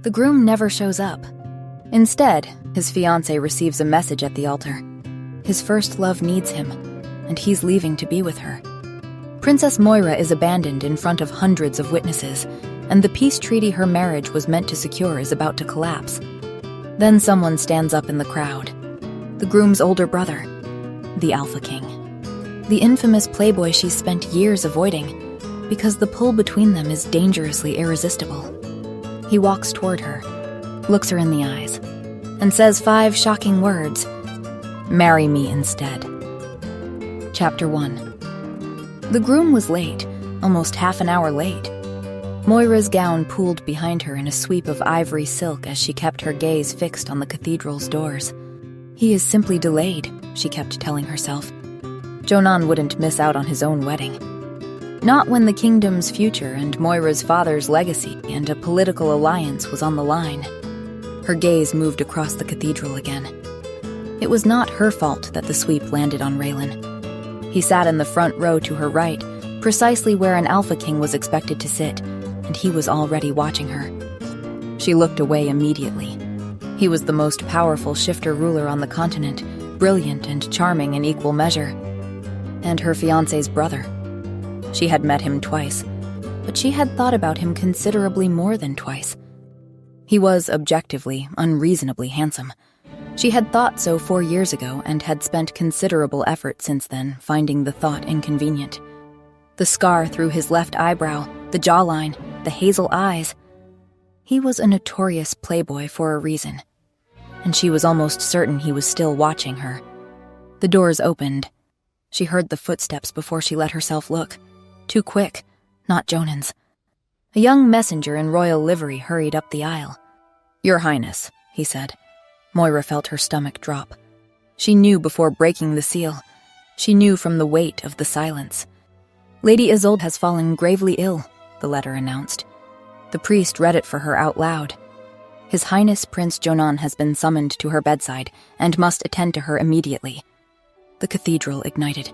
The groom never shows up. Instead, his fiancée receives a message at the altar. His first love needs him, and he's leaving to be with her. Princess Moira is abandoned in front of hundreds of witnesses, and the peace treaty her marriage was meant to secure is about to collapse. Then someone stands up in the crowd. The groom's older brother, the Alpha King. The infamous playboy she's spent years avoiding, because the pull between them is dangerously irresistible. He walks toward her, looks her in the eyes, and says 5 shocking words. Marry me instead. Chapter 1. The groom was late, almost half an hour late. Moira's gown pooled behind her in a sweep of ivory silk as she kept her gaze fixed on the cathedral's doors. He is simply delayed, she kept telling herself. Jonan wouldn't miss out on his own wedding. Not when the kingdom's future and Moira's father's legacy and a political alliance was on the line. Her gaze moved across the cathedral again. It was not her fault that the sweep landed on Raylan. He sat in the front row to her right, precisely where an Alpha King was expected to sit, and he was already watching her. She looked away immediately. He was the most powerful shifter ruler on the continent, brilliant and charming in equal measure. And her fiancé's brother. She had met him twice, but she had thought about him considerably more than twice. He was objectively, unreasonably handsome. She had thought so 4 years ago and had spent considerable effort since then finding the thought inconvenient. The scar through his left eyebrow, the jawline, the hazel eyes. He was a notorious playboy for a reason, and she was almost certain he was still watching her. The doors opened. She heard the footsteps before she let herself look. Too quick, not Jonan's. A young messenger in royal livery hurried up the aisle. Your Highness, he said. Moira felt her stomach drop. She knew before breaking the seal. She knew from the weight of the silence. Lady Isolde has fallen gravely ill, the letter announced. The priest read it for her out loud. His Highness Prince Jonan has been summoned to her bedside and must attend to her immediately. The cathedral ignited.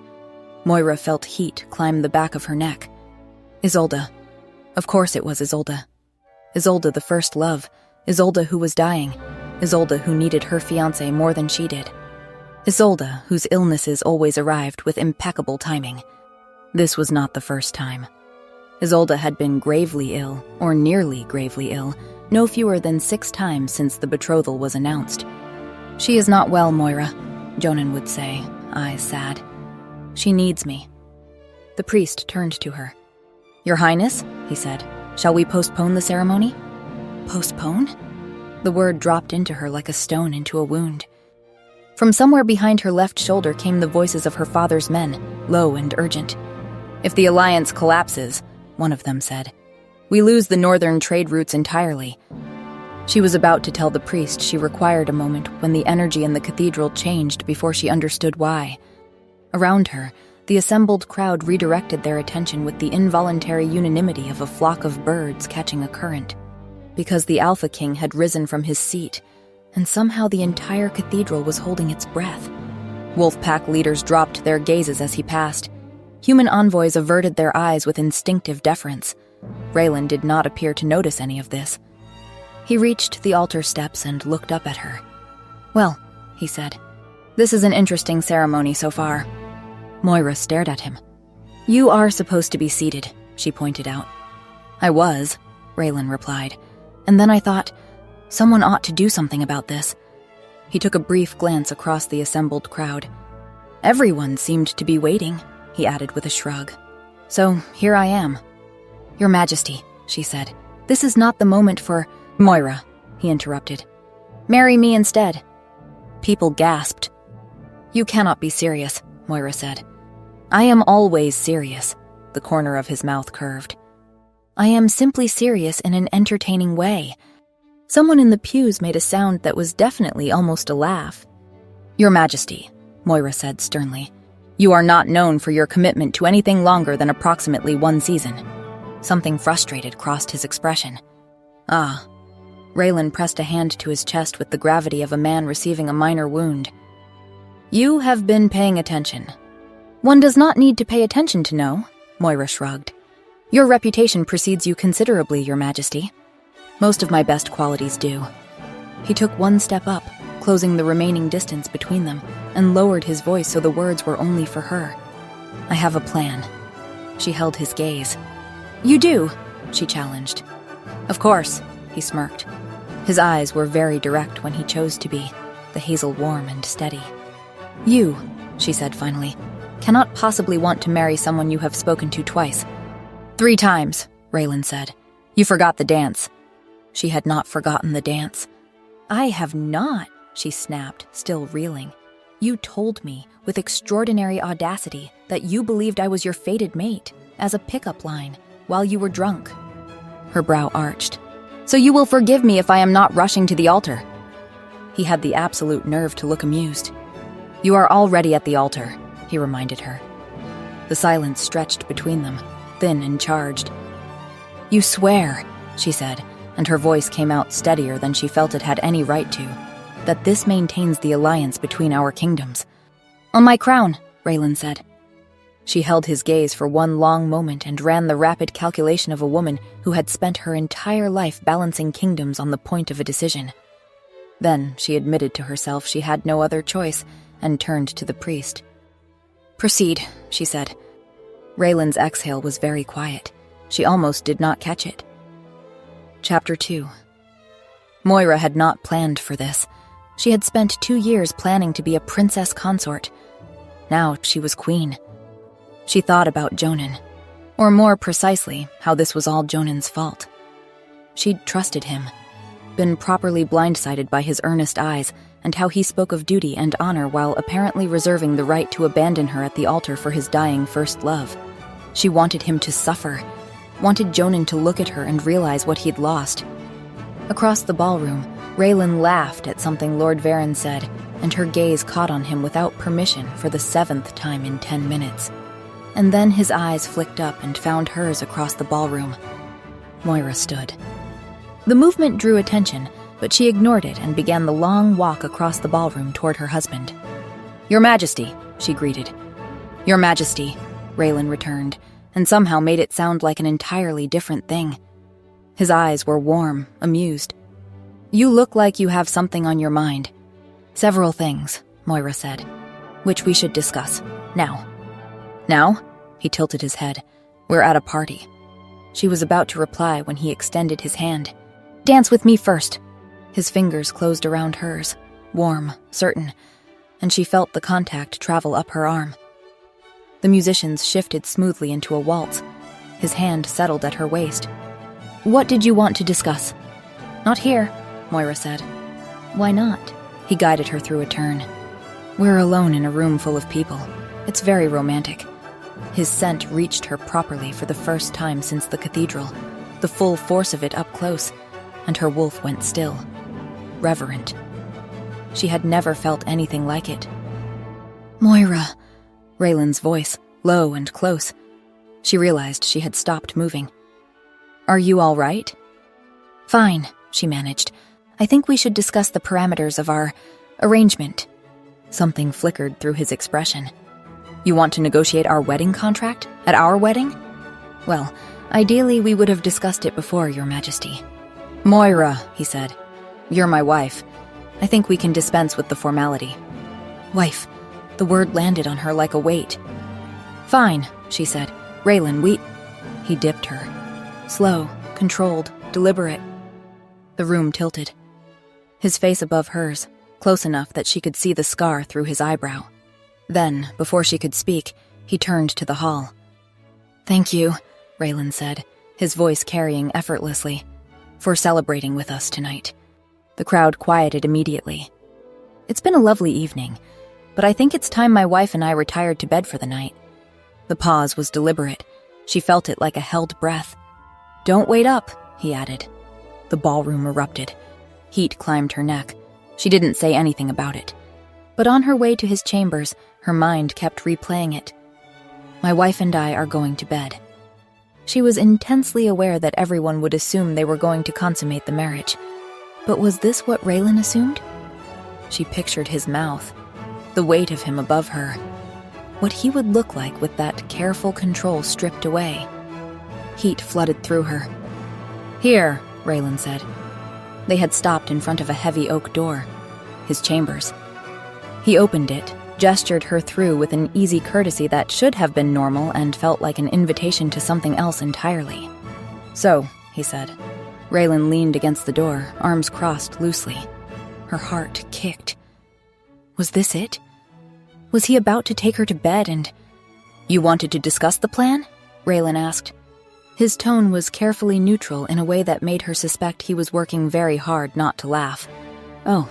Moira felt heat climb the back of her neck. Isolde. Of course it was Isolde. Isolde, the first love. Isolde who was dying. Isolde who needed her fiancé more than she did. Isolde, whose illnesses always arrived with impeccable timing. This was not the first time. Isolde had been gravely ill, or nearly gravely ill, no fewer than 6 times since the betrothal was announced. She is not well, Moira, Jonan would say, eyes sad. She needs me. The priest turned to her. Your Highness, he said, shall we postpone the ceremony? Postpone? The word dropped into her like a stone into a wound. From somewhere behind her left shoulder came the voices of her father's men, low and urgent. If the alliance collapses, one of them said, we lose the northern trade routes entirely. She was about to tell the priest she required a moment when the energy in the cathedral changed before she understood why. Around her, the assembled crowd redirected their attention with the involuntary unanimity of a flock of birds catching a current. Because the Alpha King had risen from his seat, and somehow the entire cathedral was holding its breath. Wolf-pack leaders dropped their gazes as he passed. Human envoys averted their eyes with instinctive deference. Raylan did not appear to notice any of this. He reached the altar steps and looked up at her. Well, he said, this is an interesting ceremony so far. Moira stared at him. You are supposed to be seated, she pointed out. I was, Raylan replied, and then I thought, someone ought to do something about this. He took a brief glance across the assembled crowd. Everyone seemed to be waiting, he added with a shrug. So here I am. Your Majesty, she said, this is not the moment for... Moira, he interrupted. Marry me instead. People gasped. You cannot be serious, Moira said. I am always serious, the corner of his mouth curved. I am simply serious in an entertaining way. Someone in the pews made a sound that was definitely almost a laugh. Your Majesty, Moira said sternly, you are not known for your commitment to anything longer than approximately 1 season. Something frustrated crossed his expression. Ah. Raylan pressed a hand to his chest with the gravity of a man receiving a minor wound. You have been paying attention. One does not need to pay attention to know, Moira shrugged. Your reputation precedes you considerably, Your Majesty. Most of my best qualities do. He took one step up, closing the remaining distance between them, and lowered his voice so the words were only for her. I have a plan. She held his gaze. You do, she challenged. Of course, he smirked. His eyes were very direct when he chose to be, the hazel warm and steady. You, she said finally, cannot possibly want to marry someone you have spoken to twice. 3 times, Raylan said. You forgot the dance. She had not forgotten the dance. I have not, she snapped, still reeling. You told me, with extraordinary audacity, that you believed I was your fated mate, as a pickup line, while you were drunk. Her brow arched. So you will forgive me if I am not rushing to the altar. He had the absolute nerve to look amused. You are already at the altar, he reminded her. The silence stretched between them, thin and charged. You swear, she said, and her voice came out steadier than she felt it had any right to, that this maintains the alliance between our kingdoms. On my crown, Raylan said. She held his gaze for one long moment and ran the rapid calculation of a woman who had spent her entire life balancing kingdoms on the point of a decision. Then she admitted to herself she had no other choice and turned to the priest. Proceed, she said. Raylan's exhale was very quiet. She almost did not catch it. Chapter 2. Moira had not planned for this. She had spent 2 years planning to be a princess consort. Now she was queen. She thought about Jonan, or more precisely, how this was all Jonan's fault. She'd trusted him, been properly blindsided by his earnest eyes and how he spoke of duty and honor while apparently reserving the right to abandon her at the altar for his dying first love. She wanted him to suffer, wanted Jonan to look at her and realize what he'd lost. Across the ballroom, Raylan laughed at something Lord Varen said, and her gaze caught on him without permission for the 7th time in 10 minutes. And then his eyes flicked up and found hers across the ballroom. Moira stood. The movement drew attention, but she ignored it and began the long walk across the ballroom toward her husband. Your Majesty, she greeted. Your Majesty, Raylan returned, and somehow made it sound like an entirely different thing. His eyes were warm, amused. You look like you have something on your mind. Several things, Moira said, which we should discuss, now. Now? He tilted his head. We're at a party. She was about to reply when he extended his hand. Dance with me first. His fingers closed around hers, warm, certain, and she felt the contact travel up her arm. The musicians shifted smoothly into a waltz. His hand settled at her waist. What did you want to discuss? Not here, Moira said. Why not? He guided her through a turn. We're alone in a room full of people. It's very romantic. His scent reached her properly for the first time since the cathedral, the full force of it up close, and her wolf went still, reverent. She had never felt anything like it. Moira, Raylan's voice, low and close. She realized she had stopped moving. Are you all right? Fine, she managed. I think we should discuss the parameters of our arrangement. Something flickered through his expression. You want to negotiate our wedding contract? At our wedding? Well, ideally we would have discussed it before, Your Majesty. Moira, he said. You're my wife. I think we can dispense with the formality. Wife. The word landed on her like a weight. Fine, she said. Raylan, we... He dipped her. Slow, controlled, deliberate. The room tilted. His face above hers, close enough that she could see the scar through his eyebrow. Then, before she could speak, he turned to the hall. Thank you, Raylan said, his voice carrying effortlessly, for celebrating with us tonight. The crowd quieted immediately. It's been a lovely evening, but I think it's time my wife and I retired to bed for the night. The pause was deliberate. She felt it like a held breath. Don't wait up, he added. The ballroom erupted. Heat climbed her neck. She didn't say anything about it. But on her way to his chambers, her mind kept replaying it. My wife and I are going to bed. She was intensely aware that everyone would assume they were going to consummate the marriage. But was this what Raylan assumed? She pictured his mouth, the weight of him above her, what he would look like with that careful control stripped away. Heat flooded through her. Here, Raylan said. They had stopped in front of a heavy oak door, his chambers. He opened it, gestured her through with an easy courtesy that should have been normal and felt like an invitation to something else entirely. "So," he said. Raylan leaned against the door, arms crossed loosely. Her heart kicked. Was this it? Was he about to take her to bed and... "You wanted to discuss the plan?" Raylan asked. His tone was carefully neutral in a way that made her suspect he was working very hard not to laugh. Oh.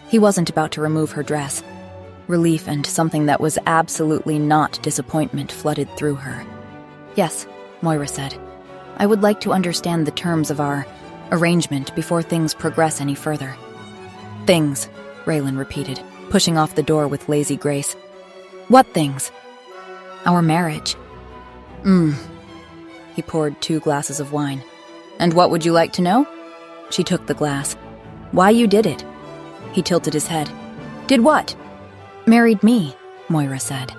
He wasn't about to remove her dress. Relief and something that was absolutely not disappointment flooded through her. "Yes," Moira said. "I would like to understand the terms of our arrangement before things progress any further." "Things," Raylan repeated, pushing off the door with lazy grace. "What things?" "Our marriage." He poured 2 glasses of wine. "And what would you like to know?" She took the glass. "Why you did it." He tilted his head. "Did what?" "Married me," Moira said,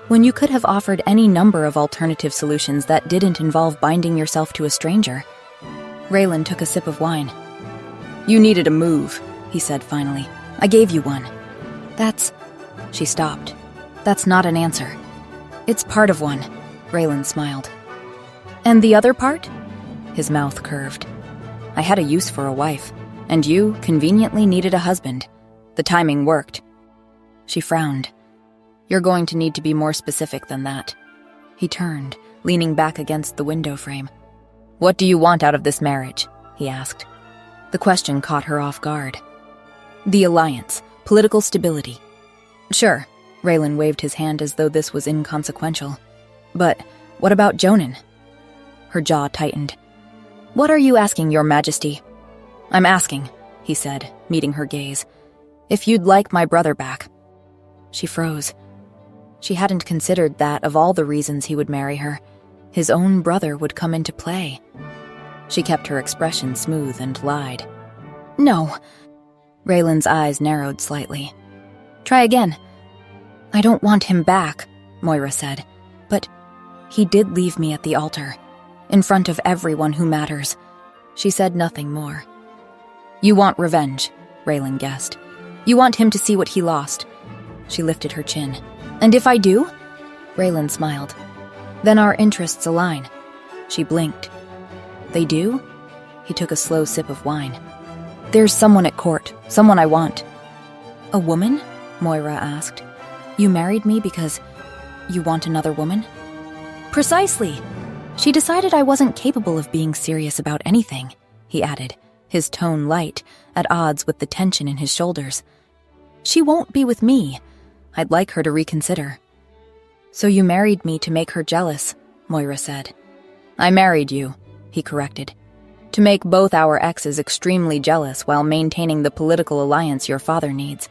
"when you could have offered any number of alternative solutions that didn't involve binding yourself to a stranger." Raylan took a sip of wine. "You needed a move," he said finally. "I gave you one." "That's..." She stopped. "That's not an answer." "It's part of one," Raylan smiled. "And the other part?" His mouth curved. "I had a use for a wife, and you conveniently needed a husband. The timing worked." She frowned. "You're going to need to be more specific than that." He turned, leaning back against the window frame. "What do you want out of this marriage?" he asked. The question caught her off guard. "The alliance, political stability." "Sure," Raylan waved his hand as though this was inconsequential. "But what about Jonan?" Her jaw tightened. "What are you asking, Your Majesty?" "I'm asking," he said, meeting her gaze, "if you'd like my brother back." She froze. She hadn't considered that of all the reasons he would marry her, his own brother would come into play. She kept her expression smooth and lied. "No." Raylan's eyes narrowed slightly. "Try again." "I don't want him back," Moira said, "but he did leave me at the altar, in front of everyone who matters." She said nothing more. "You want revenge," Raylan guessed. "You want him to see what he lost." She lifted her chin. "And if I do?" Raylan smiled. "Then our interests align." She blinked. "They do?" He took a slow sip of wine. "There's someone at court, someone I want." "A woman?" Moira asked. "You married me because you want another woman?" "Precisely." She decided I wasn't capable of being serious about anything, he added, his tone light, at odds with the tension in his shoulders. "She won't be with me. I'd like her to reconsider." "So you married me to make her jealous," Moira said. "I married you," he corrected, "to make both our exes extremely jealous while maintaining the political alliance your father needs."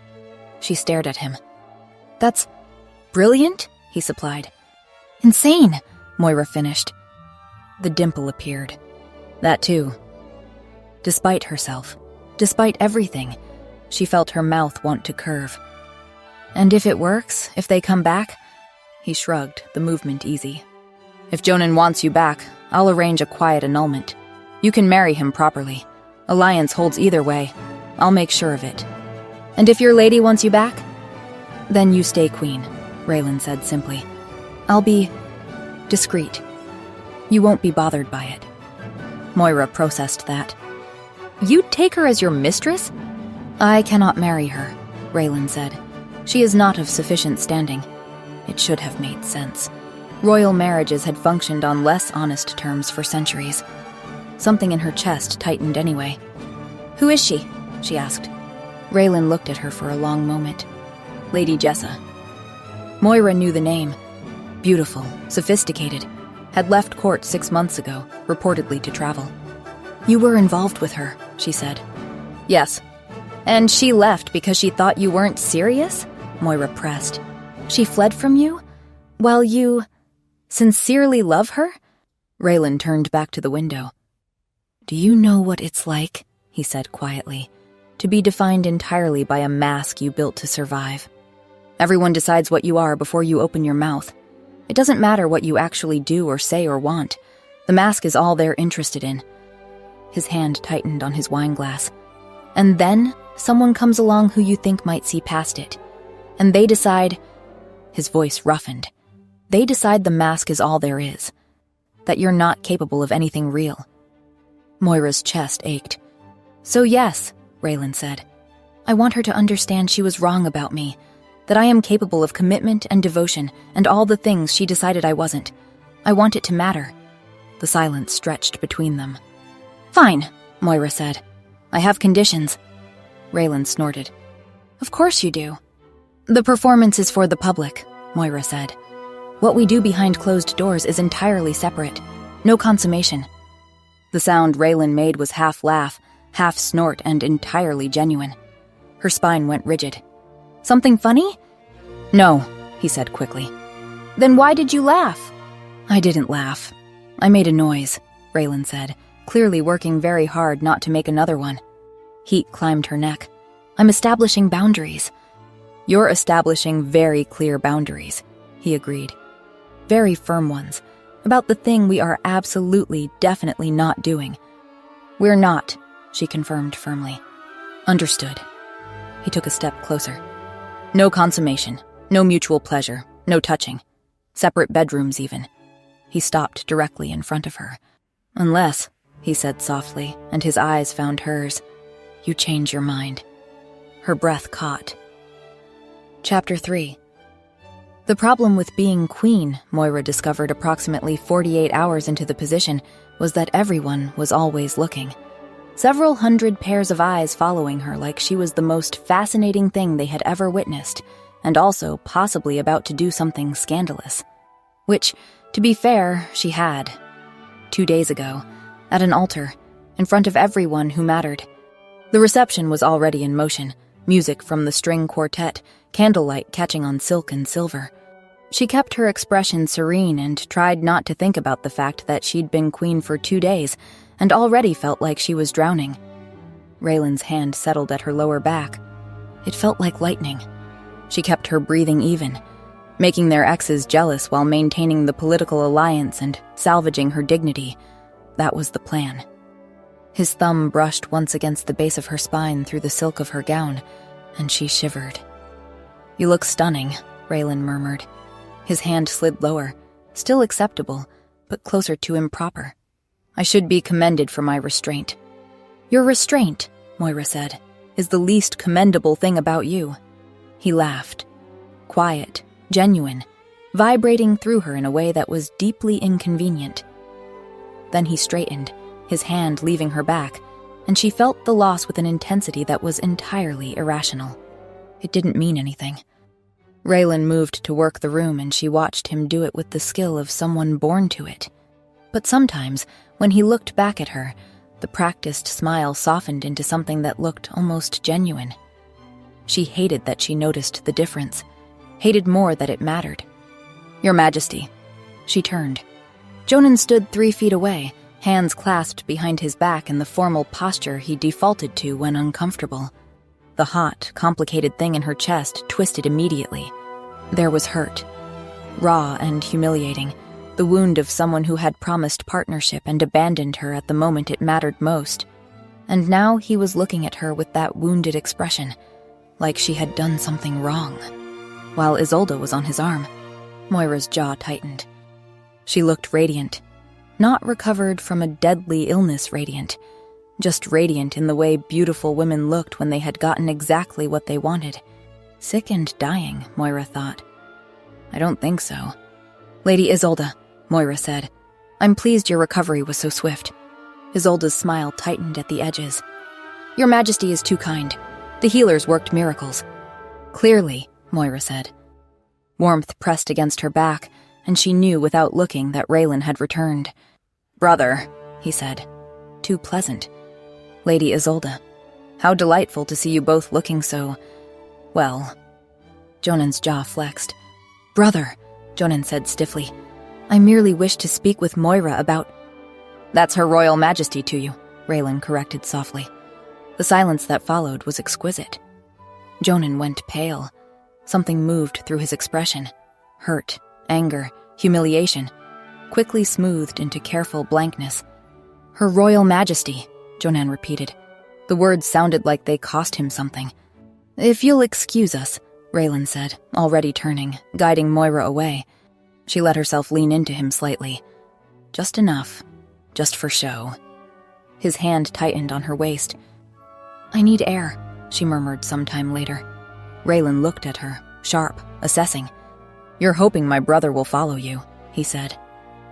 She stared at him. "That's brilliant," he supplied. "Insane," Moira finished. The dimple appeared. That too. Despite herself, despite everything, she felt her mouth want to curve. "And if it works, if they come back?" He shrugged, the movement easy. "If Jonan wants you back, I'll arrange a quiet annulment. You can marry him properly. Alliance holds either way. I'll make sure of it. And if your lady wants you back?" "Then you stay queen," Raylan said simply. "I'll be discreet. You won't be bothered by it." Moira processed that. "You'd take her as your mistress?" "I cannot marry her," Raylan said. "She is not of sufficient standing." It should have made sense. Royal marriages had functioned on less honest terms for centuries. Something in her chest tightened anyway. "Who is she?" she asked. Raylan looked at her for a long moment. "Lady Jessa." Moira knew the name. Beautiful, sophisticated. Had left court 6 months ago, reportedly to travel. "You were involved with her," she said. "Yes." "And she left because she thought you weren't serious?" Moira pressed. "She fled from you? While you sincerely love her?" Raylan turned back to the window. "Do you know what it's like," he said quietly, "to be defined entirely by a mask you built to survive? Everyone decides what you are before you open your mouth. It doesn't matter what you actually do or say or want. The mask is all they're interested in. His hand tightened on his wine glass. And then someone comes along who you think might see past it. And they decide, his voice roughened, they decide the mask is all there is, that you're not capable of anything real. Moira's chest ached. So yes, Raylan said, I want her to understand she was wrong about me, that I am capable of commitment and devotion and all the things she decided I wasn't. I want it to matter. The silence stretched between them. Fine, Moira said. I have conditions. Raylan snorted. Of course you do. The performance is for the public, Moira said. What we do behind closed doors is entirely separate. No consummation. The sound Raylan made was half laugh, half snort, and entirely genuine. Her spine went rigid. Something funny? No, he said quickly. Then why did you laugh? I didn't laugh. I made a noise, Raylan said, clearly working very hard not to make another one. Heat climbed her neck. I'm establishing boundaries. You're establishing very clear boundaries, he agreed. Very firm ones, about the thing we are absolutely, definitely not doing. We're not, she confirmed firmly. Understood. He took a step closer. No consummation, no mutual pleasure, no touching. Separate bedrooms even. He stopped directly in front of her. Unless, he said softly, and his eyes found hers, you change your mind. Her breath caught. Chapter 3. The problem with being queen, Moira discovered approximately 48 hours into the position, was that everyone was always looking. Several hundred pairs of eyes following her like she was the most fascinating thing they had ever witnessed, and also possibly about to do something scandalous. Which, to be fair, she had. 2 days ago, at an altar, in front of everyone who mattered. The reception was already in motion, music from the string quartet, candlelight catching on silk and silver. She kept her expression serene and tried not to think about the fact that she'd been queen for 2 days and already felt like she was drowning. Raylan's hand settled at her lower back. It felt like lightning. She kept her breathing even, making their exes jealous while maintaining the political alliance and salvaging her dignity. That was the plan. His thumb brushed once against the base of her spine through the silk of her gown, and she shivered. You look stunning, Raylan murmured. His hand slid lower, still acceptable, but closer to improper. I should be commended for my restraint. Your restraint, Moira said, is the least commendable thing about you. He laughed. Quiet, genuine, vibrating through her in a way that was deeply inconvenient. Then he straightened, his hand leaving her back, and she felt the loss with an intensity that was entirely irrational. It didn't mean anything. Raylan moved to work the room, and she watched him do it with the skill of someone born to it. But sometimes, when he looked back at her, the practiced smile softened into something that looked almost genuine. She hated that she noticed the difference, hated more that it mattered. Your Majesty. She turned. Jonan stood 3 feet away, hands clasped behind his back in the formal posture he defaulted to when uncomfortable. The hot, complicated thing in her chest twisted immediately. There was hurt. Raw and humiliating. The wound of someone who had promised partnership and abandoned her at the moment it mattered most. And now he was looking at her with that wounded expression, like she had done something wrong. While Isolde was on his arm, Moira's jaw tightened. She looked radiant. Not recovered from a deadly illness radiant, just radiant in the way beautiful women looked when they had gotten exactly what they wanted. Sick and dying, Moira thought. I don't think so. Lady Isolde, Moira said, I'm pleased your recovery was so swift. Isolde's smile tightened at the edges. Your Majesty is too kind. The healers worked miracles. Clearly, Moira said. Warmth pressed against her back, and she knew without looking that Raylan had returned. Brother, he said. Too pleasant. Lady Isolde, how delightful to see you both looking so, well. Jonan's jaw flexed. Brother, Jonan said stiffly. I merely wish to speak with Moira about... That's Her Royal Majesty to you, Raylan corrected softly. The silence that followed was exquisite. Jonan went pale. Something moved through his expression. Hurt, anger, humiliation, quickly smoothed into careful blankness. Her Royal Majesty, Jonan repeated. The words sounded like they cost him something. If you'll excuse us, Raylan said, already turning, guiding Moira away. She let herself lean into him slightly. Just enough. Just for show. His hand tightened on her waist. I need air, she murmured sometime later. Raylan looked at her, sharp, assessing. You're hoping my brother will follow you, he said.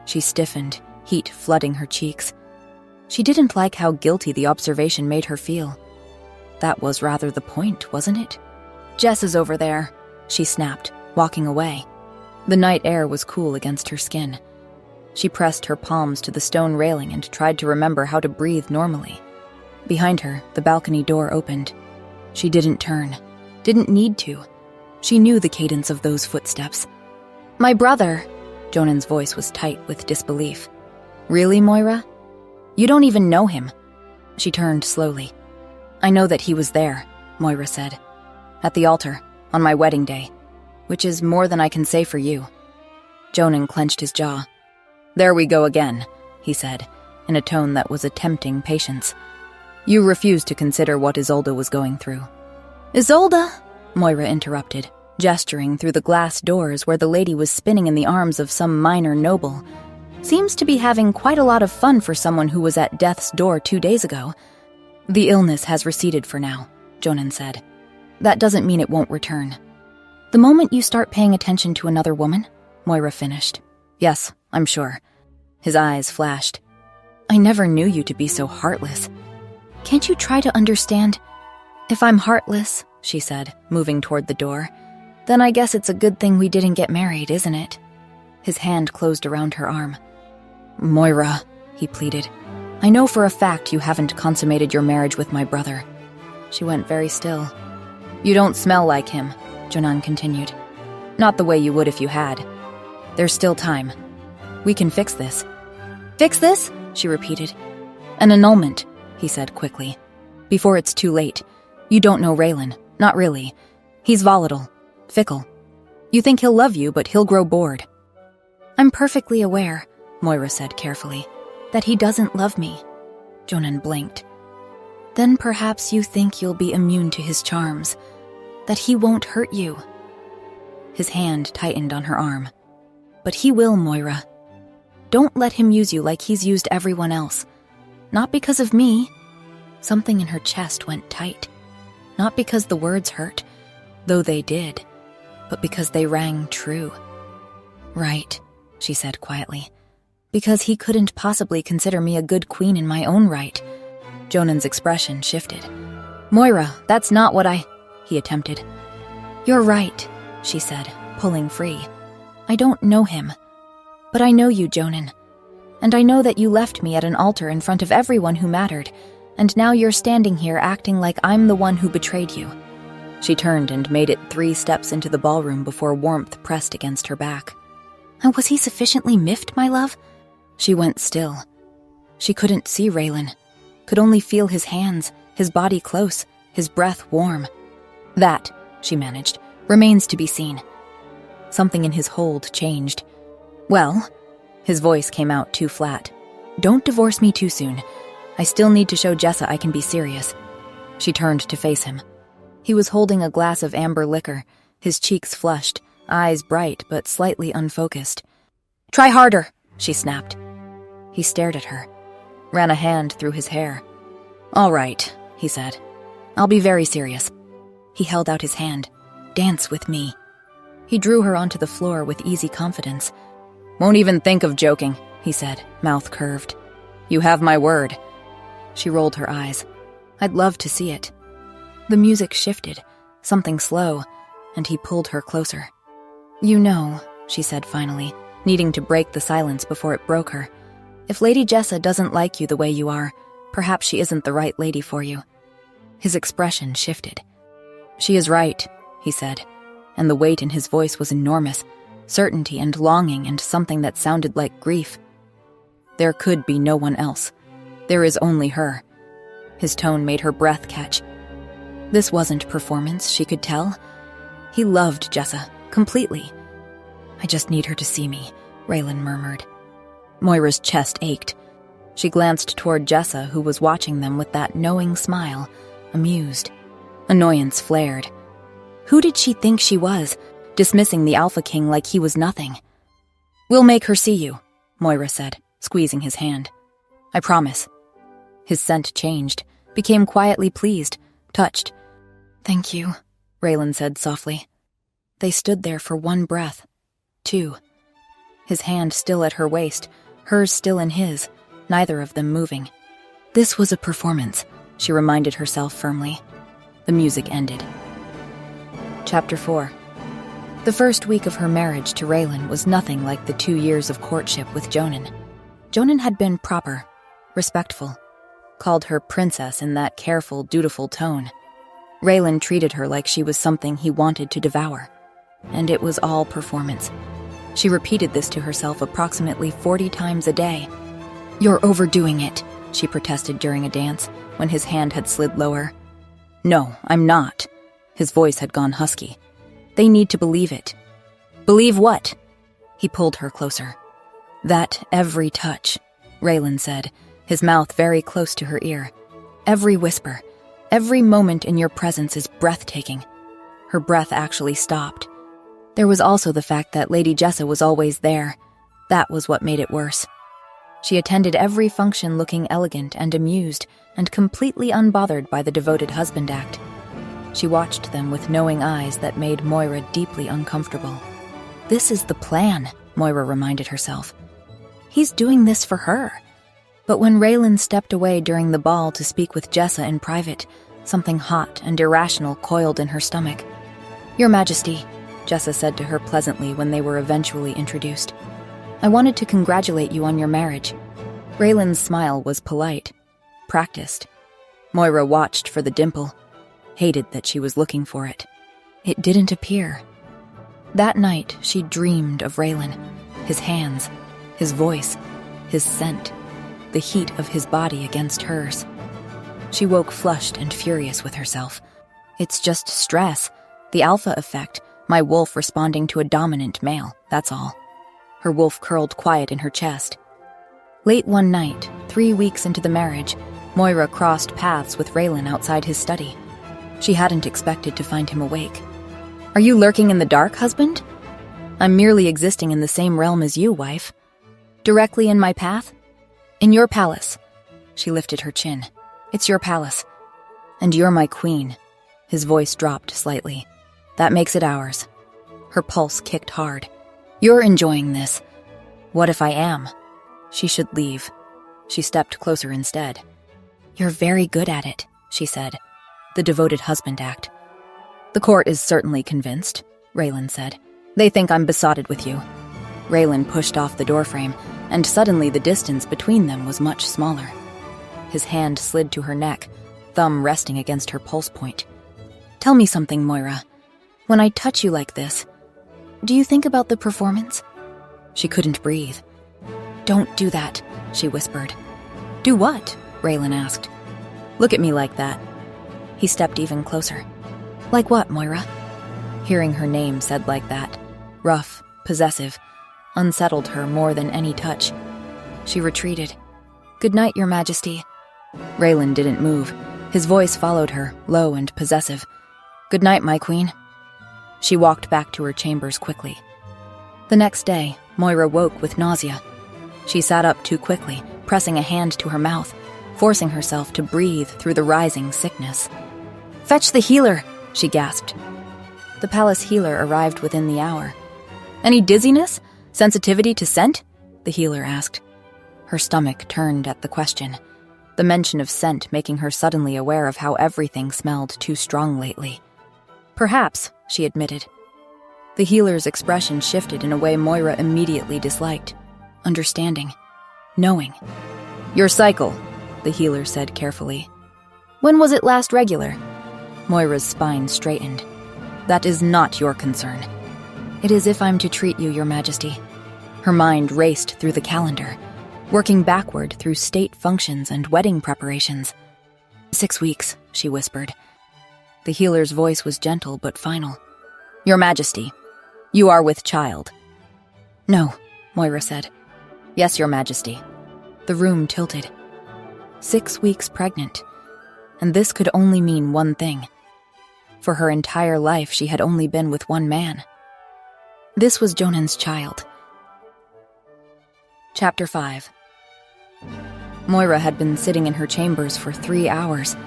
She stiffened, heat flooding her cheeks. She didn't like how guilty the observation made her feel. That was rather the point, wasn't it? Jess is over there, she snapped, walking away. The night air was cool against her skin. She pressed her palms to the stone railing and tried to remember how to breathe normally. Behind her, the balcony door opened. She didn't turn. Didn't need to. She knew the cadence of those footsteps. My brother! Jonan's voice was tight with disbelief. Really, Moira? You don't even know him. She turned slowly. I know that he was there, Moira said. At the altar, on my wedding day. Which is more than I can say for you. Jonan clenched his jaw. There we go again, he said, in a tone that was attempting patience. You refuse to consider what Isolde was going through. Isolde? Moira interrupted, gesturing through the glass doors where the lady was spinning in the arms of some minor noble. Seems to be having quite a lot of fun for someone who was at death's door 2 days ago. The illness has receded for now, Jonan said. That doesn't mean it won't return. The moment you start paying attention to another woman, Moira finished. Yes, I'm sure. His eyes flashed. I never knew you to be so heartless. Can't you try to understand? If I'm heartless, she said, moving toward the door, then I guess it's a good thing we didn't get married, isn't it? His hand closed around her arm. Moira, he pleaded, I know for a fact you haven't consummated your marriage with my brother. She went very still. You don't smell like him, Jonan continued. Not the way you would if you had. There's still time. We can fix this. Fix this? She repeated. An annulment, he said quickly. Before it's too late. You don't know Raylan. Not really. He's volatile. Fickle. You think he'll love you, but he'll grow bored. I'm perfectly aware, Moira said carefully, that he doesn't love me. Jonan blinked. Then perhaps you think you'll be immune to his charms, that he won't hurt you. His hand tightened on her arm. But he will, Moira. Don't let him use you like he's used everyone else. Not because of me. Something in her chest went tight. Not because the words hurt, though they did, but because they rang true. Right, she said quietly. Because he couldn't possibly consider me a good queen in my own right. Jonan's expression shifted. Moira, that's not what he attempted. You're right, she said, pulling free. I don't know him. But I know you, Jonan. And I know that you left me at an altar in front of everyone who mattered, and now you're standing here acting like I'm the one who betrayed you. She turned and made it 3 steps into the ballroom before warmth pressed against her back. And was he sufficiently miffed, my love? She went still. She couldn't see Raylan. Could only feel his hands, his body close, his breath warm. That, she managed, remains to be seen. Something in his hold changed. Well, his voice came out too flat. Don't divorce me too soon. I still need to show Jessa I can be serious. She turned to face him. He was holding a glass of amber liquor, his cheeks flushed, eyes bright but slightly unfocused. Try harder, she snapped. He stared at her, ran a hand through his hair. All right, he said. I'll be very serious. He held out his hand. Dance with me. He drew her onto the floor with easy confidence. Won't even think of joking, he said, mouth curved. You have my word. She rolled her eyes. I'd love to see it. The music shifted, something slow, and he pulled her closer. You know, she said finally, needing to break the silence before it broke her. If Lady Jessa doesn't like you the way you are, perhaps she isn't the right lady for you. His expression shifted. She is right, he said, and the weight in his voice was enormous, certainty and longing and something that sounded like grief. There could be no one else. There is only her. His tone made her breath catch. This wasn't performance, she could tell. He loved Jessa, completely. I just need her to see me, Raylan murmured. Moira's chest ached. She glanced toward Jessa, who was watching them with that knowing smile, amused. Annoyance flared. Who did she think she was, dismissing the Alpha King like he was nothing? "We'll make her see you," Moira said, squeezing his hand. "I promise." His scent changed, became quietly pleased, touched. "Thank you," Raylan said softly. They stood there for one breath, two. His hand still at her waist, hers still in his, neither of them moving. This was a performance, she reminded herself firmly. The music ended. Chapter 4. The first week of her marriage to Raylan was nothing like the 2 years of courtship with Jonan. Jonan had been proper, respectful, called her princess in that careful, dutiful tone. Raylan treated her like she was something he wanted to devour. And it was all performance. She repeated this to herself approximately 40 times a day. "You're overdoing it," she protested during a dance, when his hand had slid lower. "No, I'm not." His voice had gone husky. "They need to believe it." "Believe what?" He pulled her closer. "That every touch," Raylan said, his mouth very close to her ear. "Every whisper, every moment in your presence is breathtaking." Her breath actually stopped. There was also the fact that Lady Jessa was always there. That was what made it worse. She attended every function looking elegant and amused and completely unbothered by the devoted husband act. She watched them with knowing eyes that made Moira deeply uncomfortable. This is the plan, Moira reminded herself. He's doing this for her. But when Raylan stepped away during the ball to speak with Jessa in private, something hot and irrational coiled in her stomach. "Your Majesty," Jessa said to her pleasantly when they were eventually introduced. "I wanted to congratulate you on your marriage." Raylan's smile was polite, practiced. Moira watched for the dimple, hated that she was looking for it. It didn't appear. That night, she dreamed of Raylan, his hands, his voice, his scent, the heat of his body against hers. She woke flushed and furious with herself. It's just stress, the alpha effect, my wolf responding to a dominant male, that's all. Her wolf curled quiet in her chest. Late one night, 3 weeks into the marriage, Moira crossed paths with Raylan outside his study. She hadn't expected to find him awake. "Are you lurking in the dark, husband?" "I'm merely existing in the same realm as you, wife." "Directly in my path?" "In your palace." She lifted her chin. "It's your palace. And you're my queen." His voice dropped slightly. "That makes it ours." Her pulse kicked hard. "You're enjoying this." "What if I am?" She should leave. She stepped closer instead. "You're very good at it," she said. The devoted husband act. "The court is certainly convinced," Raylan said. "They think I'm besotted with you." Raylan pushed off the doorframe, and suddenly the distance between them was much smaller. His hand slid to her neck, thumb resting against her pulse point. "Tell me something, Moira. When I touch you like this, do you think about the performance?" She couldn't breathe. "Don't do that," she whispered. "Do what?" Raylan asked. "Look at me like that." He stepped even closer. "Like what, Moira?" Hearing her name said like that, rough, possessive, unsettled her more than any touch. She retreated. "Good night, Your Majesty." Raylan didn't move. His voice followed her, low and possessive. "Good night, my queen." She walked back to her chambers quickly. The next day, Moira woke with nausea. She sat up too quickly, pressing a hand to her mouth, forcing herself to breathe through the rising sickness. "Fetch the healer," she gasped. The palace healer arrived within the hour. "Any dizziness? Sensitivity to scent?" the healer asked. Her stomach turned at the question, the mention of scent making her suddenly aware of how everything smelled too strong lately. "Perhaps," she admitted. The healer's expression shifted in a way Moira immediately disliked. Understanding. Knowing. "Your cycle," the healer said carefully. "When was it last regular?" Moira's spine straightened. "That is not your concern." "It is if I'm to treat you, Your Majesty." Her mind raced through the calendar, working backward through state functions and wedding preparations. 6 weeks, she whispered. The healer's voice was gentle but final. "Your Majesty, you are with child." "No," Moira said. "Yes, Your Majesty." The room tilted. 6 weeks pregnant. And this could only mean one thing. For her entire life, she had only been with one man. This was Jonan's child. Chapter 5. Moira had been sitting in her chambers for 3 hours.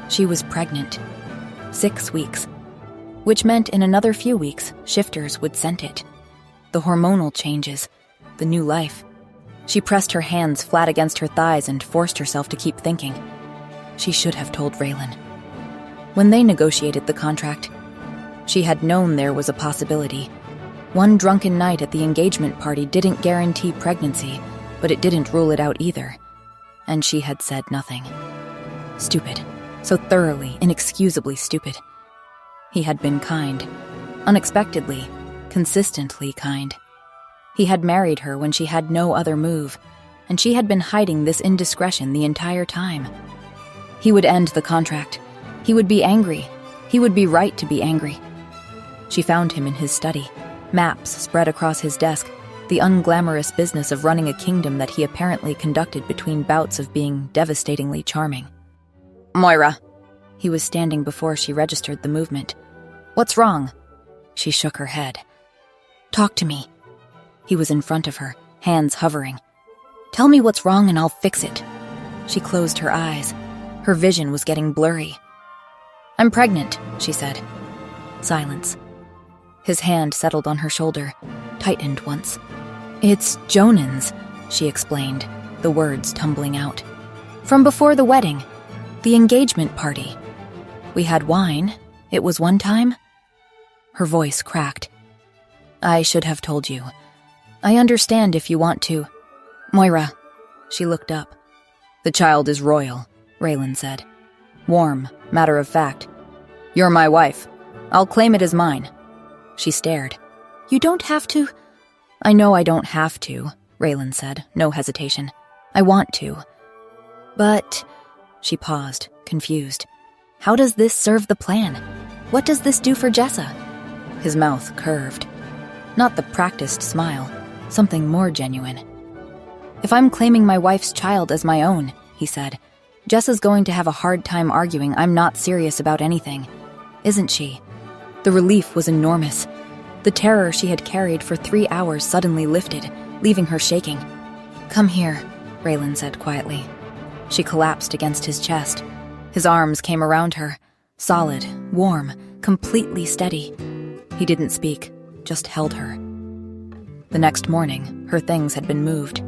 She was pregnant. 6 weeks. Which meant in another few weeks, shifters would scent it. The hormonal changes. The new life. She pressed her hands flat against her thighs and forced herself to keep thinking. She should have told Raylan. When they negotiated the contract, she had known there was a possibility. One drunken night at the engagement party didn't guarantee pregnancy, but it didn't rule it out either. And she had said nothing. Stupid. So thoroughly, inexcusably stupid. He had been kind. Unexpectedly, consistently kind. He had married her when she had no other move, and she had been hiding this indiscretion the entire time. He would end the contract. He would be angry. He would be right to be angry. She found him in his study, maps spread across his desk, the unglamorous business of running a kingdom that he apparently conducted between bouts of being devastatingly charming. "Moira." He was standing before she registered the movement. "What's wrong?" She shook her head. "Talk to me." He was in front of her, hands hovering. "Tell me what's wrong and I'll fix it." She closed her eyes. Her vision was getting blurry. "I'm pregnant," she said. Silence. His hand settled on her shoulder, tightened once. "It's Jonan's," she explained, the words tumbling out. "From before the wedding. The engagement party. We had wine. It was one time." Her voice cracked. "I should have told you. I understand if you want to." "Moira." She looked up. "The child is royal," Raylan said. "Warm, matter of fact. You're my wife. I'll claim it as mine." She stared. "You don't have to." "I know I don't have to," Raylan said, no hesitation. "I want to." "But..." She paused, confused. "How does this serve the plan? What does this do for Jessa?" His mouth curved. Not the practiced smile, something more genuine. "If I'm claiming my wife's child as my own," he said, "Jessa's going to have a hard time arguing I'm not serious about anything. Isn't she?" The relief was enormous. The terror she had carried for 3 hours suddenly lifted, leaving her shaking. "Come here," Raylan said quietly. She collapsed against his chest. His arms came around her, solid, warm, completely steady. He didn't speak, just held her. The next morning, her things had been moved.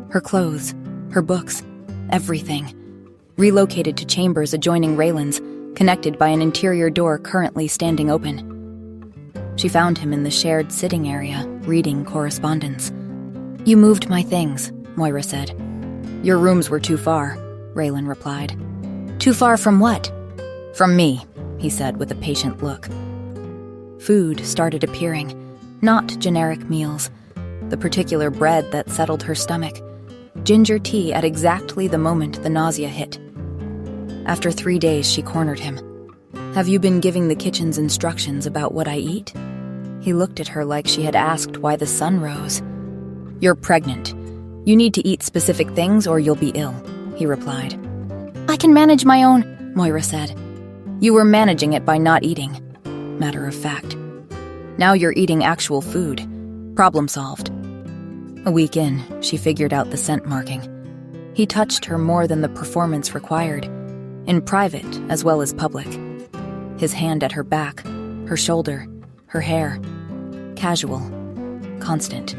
Her clothes, her books, everything. Relocated to chambers adjoining Raylan's, connected by an interior door currently standing open. She found him in the shared sitting area, reading correspondence. "You moved my things," Moira said. "Your rooms were too far," Raylan replied. "Too far from what?" "From me," he said with a patient look. Food started appearing, not generic meals. The particular bread that settled her stomach. Ginger tea at exactly the moment the nausea hit. After 3 days, she cornered him. "Have you been giving the kitchen's instructions about what I eat?" He looked at her like she had asked why the sun rose. "You're pregnant. You need to eat specific things or you'll be ill," he replied. "I can manage my own," Moira said. "You were managing it by not eating. Matter of fact. Now you're eating actual food. Problem solved." A week in, she figured out the scent marking. He touched her more than the performance required, in private as well as public. His hand at her back, her shoulder, her hair. Casual. Constant.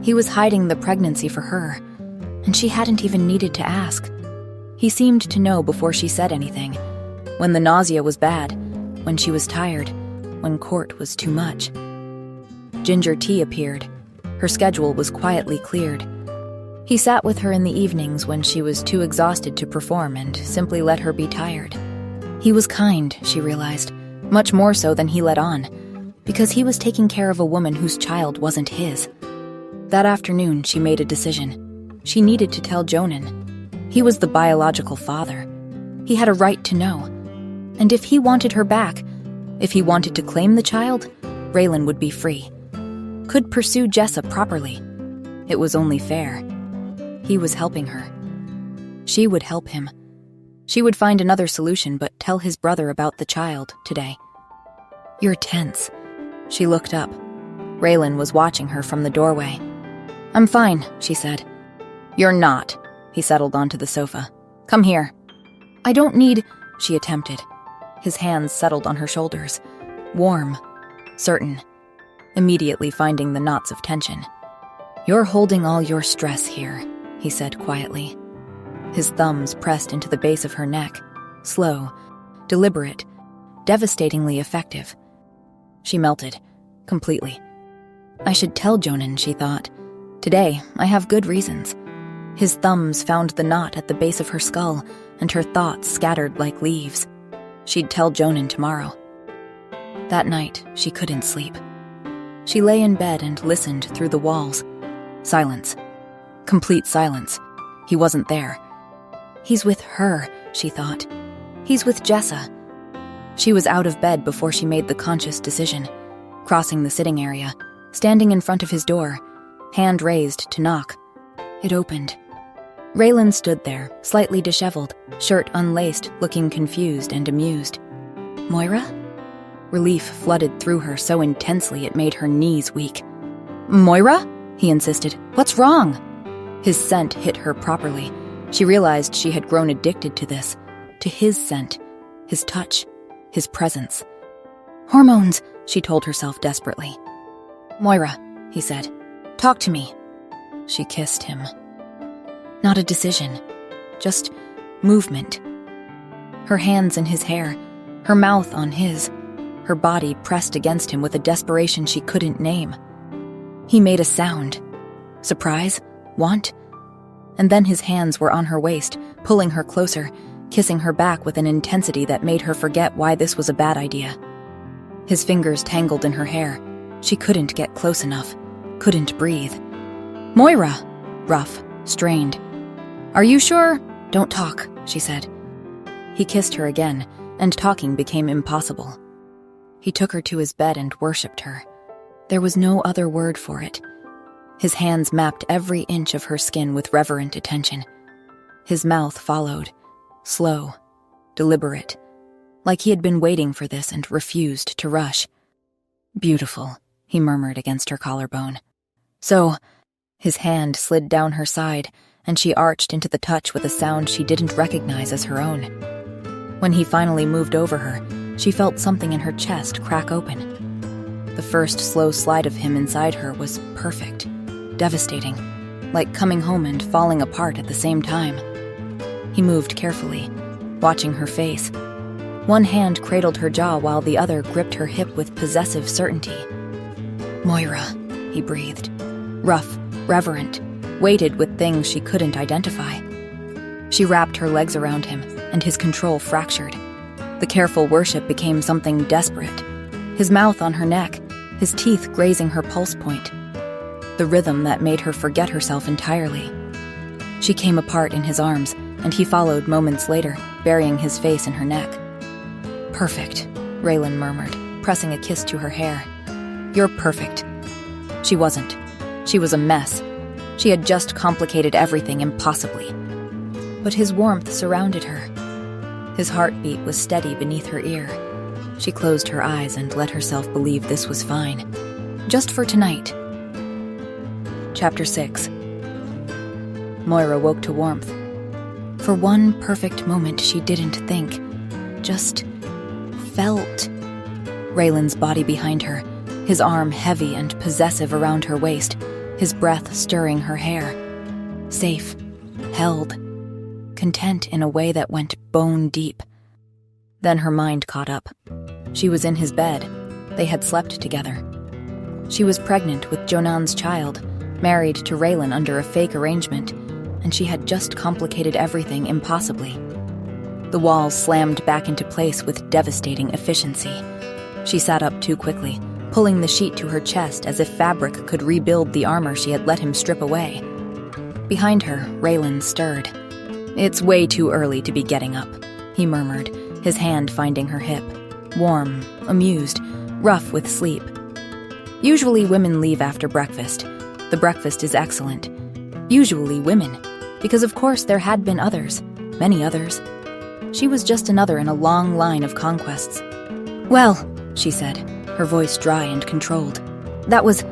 He was hiding the pregnancy for her, and she hadn't even needed to ask. He seemed to know before she said anything. When the nausea was bad, when she was tired, when court was too much. Ginger tea appeared. Her schedule was quietly cleared. He sat with her in the evenings when she was too exhausted to perform and simply let her be tired. He was kind, she realized, much more so than he let on, because he was taking care of a woman whose child wasn't his. That afternoon, she made a decision. She needed to tell Jonan. He was the biological father. He had a right to know. And if he wanted her back, if he wanted to claim the child, Raylan would be free. Could pursue Jessa properly. It was only fair. He was helping her. She would help him. She would find another solution, but tell his brother about the child today. "You're tense." She looked up. Raylan was watching her from the doorway. "I'm fine," she said. "You're not." He settled onto the sofa. "Come here." "I don't need," she attempted. His hands settled on her shoulders. Warm. Certain. Immediately finding the knots of tension. "You're holding all your stress here," he said quietly. His thumbs pressed into the base of her neck. Slow. Deliberate. Devastatingly effective. She melted. Completely. I should tell Jonan, she thought. Today, I have good reasons. His thumbs found the knot at the base of her skull, and her thoughts scattered like leaves. She'd tell Jonan tomorrow. That night, she couldn't sleep. She lay in bed and listened through the walls. Silence. Complete silence. He wasn't there. He's with her, she thought. He's with Jessa. She was out of bed before she made the conscious decision, crossing the sitting area, standing in front of his door, hand raised to knock. It opened. Raylan stood there, slightly disheveled, shirt unlaced, looking confused and amused. "Moira?" Relief flooded through her so intensely it made her knees weak. "Moira?" he insisted. "What's wrong?" His scent hit her properly. She realized she had grown addicted to this, to his scent, his touch, his presence. "Hormones," she told herself desperately. "Moira," he said, "talk to me." She kissed him. Not a decision, just movement. Her hands in his hair, her mouth on his, her body pressed against him with a desperation she couldn't name. He made a sound. Surprise? Want? And then his hands were on her waist, pulling her closer, kissing her back with an intensity that made her forget why this was a bad idea. His fingers tangled in her hair. She couldn't get close enough, couldn't breathe. "Moira!" Rough, strained. "Are you sure?" "Don't talk," she said. He kissed her again, and talking became impossible. He took her to his bed and worshipped her. There was no other word for it. His hands mapped every inch of her skin with reverent attention. His mouth followed, slow, deliberate, like he had been waiting for this and refused to rush. "Beautiful," he murmured against her collarbone. "So," his hand slid down her side, and she arched into the touch with a sound she didn't recognize as her own. When he finally moved over her, she felt something in her chest crack open. The first slow slide of him inside her was perfect, devastating, like coming home and falling apart at the same time. He moved carefully, watching her face. One hand cradled her jaw while the other gripped her hip with possessive certainty. "Moira," he breathed. Rough, reverent, weighted with things she couldn't identify. She wrapped her legs around him, and his control fractured. The careful worship became something desperate. His mouth on her neck, his teeth grazing her pulse point. The rhythm that made her forget herself entirely. She came apart in his arms, and he followed moments later, burying his face in her neck. "Perfect," Raylan murmured, pressing a kiss to her hair. "You're perfect." She wasn't. She was a mess. She had just complicated everything impossibly. But his warmth surrounded her. His heartbeat was steady beneath her ear. She closed her eyes and let herself believe this was fine. Just for tonight. Chapter 6. Moira woke to warmth. For one perfect moment she didn't think, just felt. Raylan's body behind her, his arm heavy and possessive around her waist, his breath stirring her hair. Safe, held, content in a way that went bone deep. Then her mind caught up. She was in his bed. They had slept together. She was pregnant with Jonan's child, married to Raylan under a fake arrangement, and she had just complicated everything impossibly. The walls slammed back into place with devastating efficiency. She sat up too quickly, pulling the sheet to her chest as if fabric could rebuild the armor she had let him strip away. Behind her, Raylan stirred. "It's way too early to be getting up," he murmured, his hand finding her hip. Warm, amused, rough with sleep. "Usually women leave after breakfast. The breakfast is excellent. Usually women," Because of course there had been others, many others. She was just another in a long line of conquests. "Well," she said, her voice dry and controlled. That was...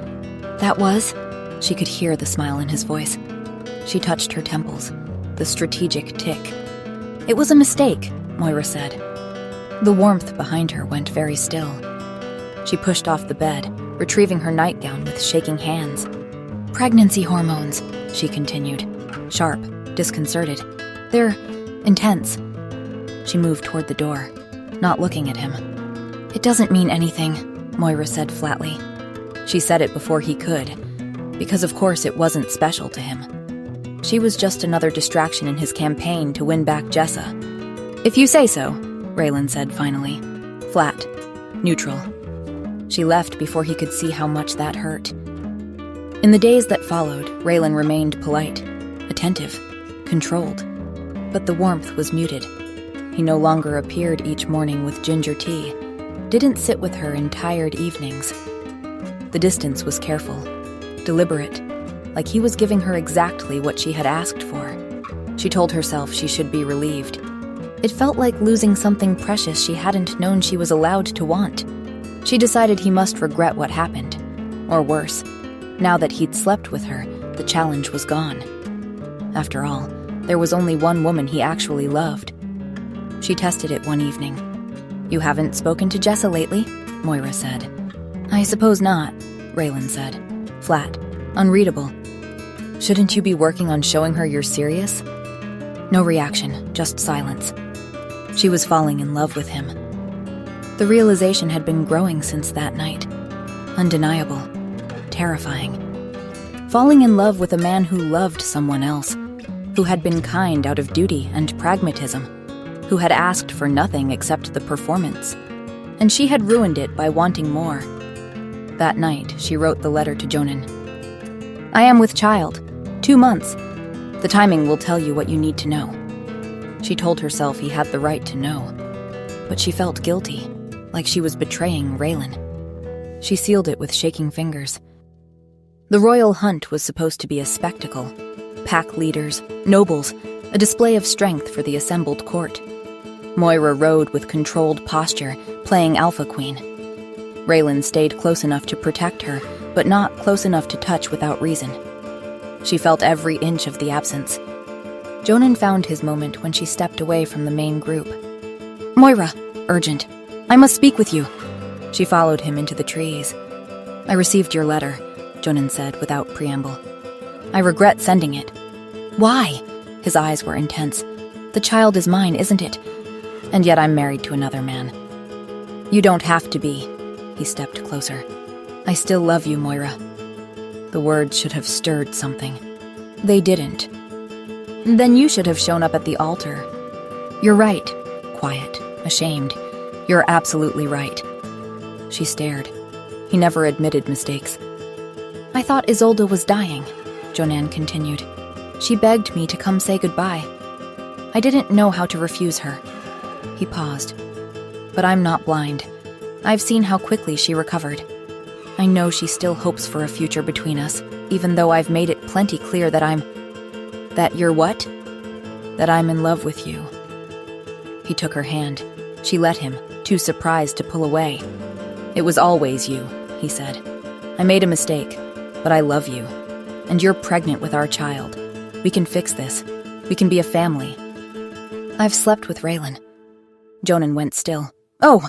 She could hear the smile in his voice. She touched her temples, the strategic tick. "It was a mistake," Moira said. The warmth behind her went very still. She pushed off the bed, retrieving her nightgown with shaking hands. "Pregnancy hormones," she continued, sharp, disconcerted. "They're intense." She moved toward the door, not looking at him. "It doesn't mean anything," Moira said flatly. She said it before he could, because of course it wasn't special to him. She was just another distraction in his campaign to win back Jessa. "If you say so," Raylan said finally. Flat, neutral. She left before he could see how much that hurt. In the days that followed, Raylan remained polite, attentive, controlled. But the warmth was muted. He no longer appeared each morning with ginger tea, didn't sit with her in tired evenings. The distance was careful, deliberate, like he was giving her exactly what she had asked for. She told herself she should be relieved. It felt like losing something precious she hadn't known she was allowed to want. She decided he must regret what happened. Or worse, now that he'd slept with her, the challenge was gone. After all, there was only one woman he actually loved. She tested it one evening. "You haven't spoken to Jessa lately?" Moira said. "I suppose not," Raylan said. Flat, unreadable. "Shouldn't you be working on showing her you're serious?" No reaction, just silence. She was falling in love with him. The realization had been growing since that night. Undeniable. Terrifying. Falling in love with a man who loved someone else, who had been kind out of duty and pragmatism, who had asked for nothing except the performance. And she had ruined it by wanting more. That night, she wrote the letter to Jonan. "I am with child. 2 months. The timing will tell you what you need to know." She told herself he had the right to know. But she felt guilty, like she was betraying Raylan. She sealed it with shaking fingers. The royal hunt was supposed to be a spectacle. Pack leaders, nobles, a display of strength for the assembled court. Moira rode with controlled posture, playing Alpha Queen. Raylan stayed close enough to protect her, but not close enough to touch without reason. She felt every inch of the absence. Jonan found his moment when she stepped away from the main group. "Moira, urgent. I must speak with you." She followed him into the trees. "I received your letter," Jonan said without preamble. "I regret sending it." "Why?" His eyes were intense. "The child is mine, isn't it? And yet I'm married to another man." "You don't have to be." He stepped closer. "I still love you, Moira." The words should have stirred something. They didn't. "Then you should have shown up at the altar." "You're right." Quiet, ashamed. "You're absolutely right." She stared. He never admitted mistakes. "I thought Isolde was dying," Jonan continued. "She begged me to come say goodbye. I didn't know how to refuse her." He paused. "But I'm not blind. I've seen how quickly she recovered. I know she still hopes for a future between us, even though I've made it plenty clear that That you're what? That I'm in love with you." He took her hand. She let him, too surprised to pull away. "It was always you," he said. "I made a mistake, but I love you. And you're pregnant with our child. We can fix this. We can be a family." "I've slept with Raylan." Jonan went still. "Oh!"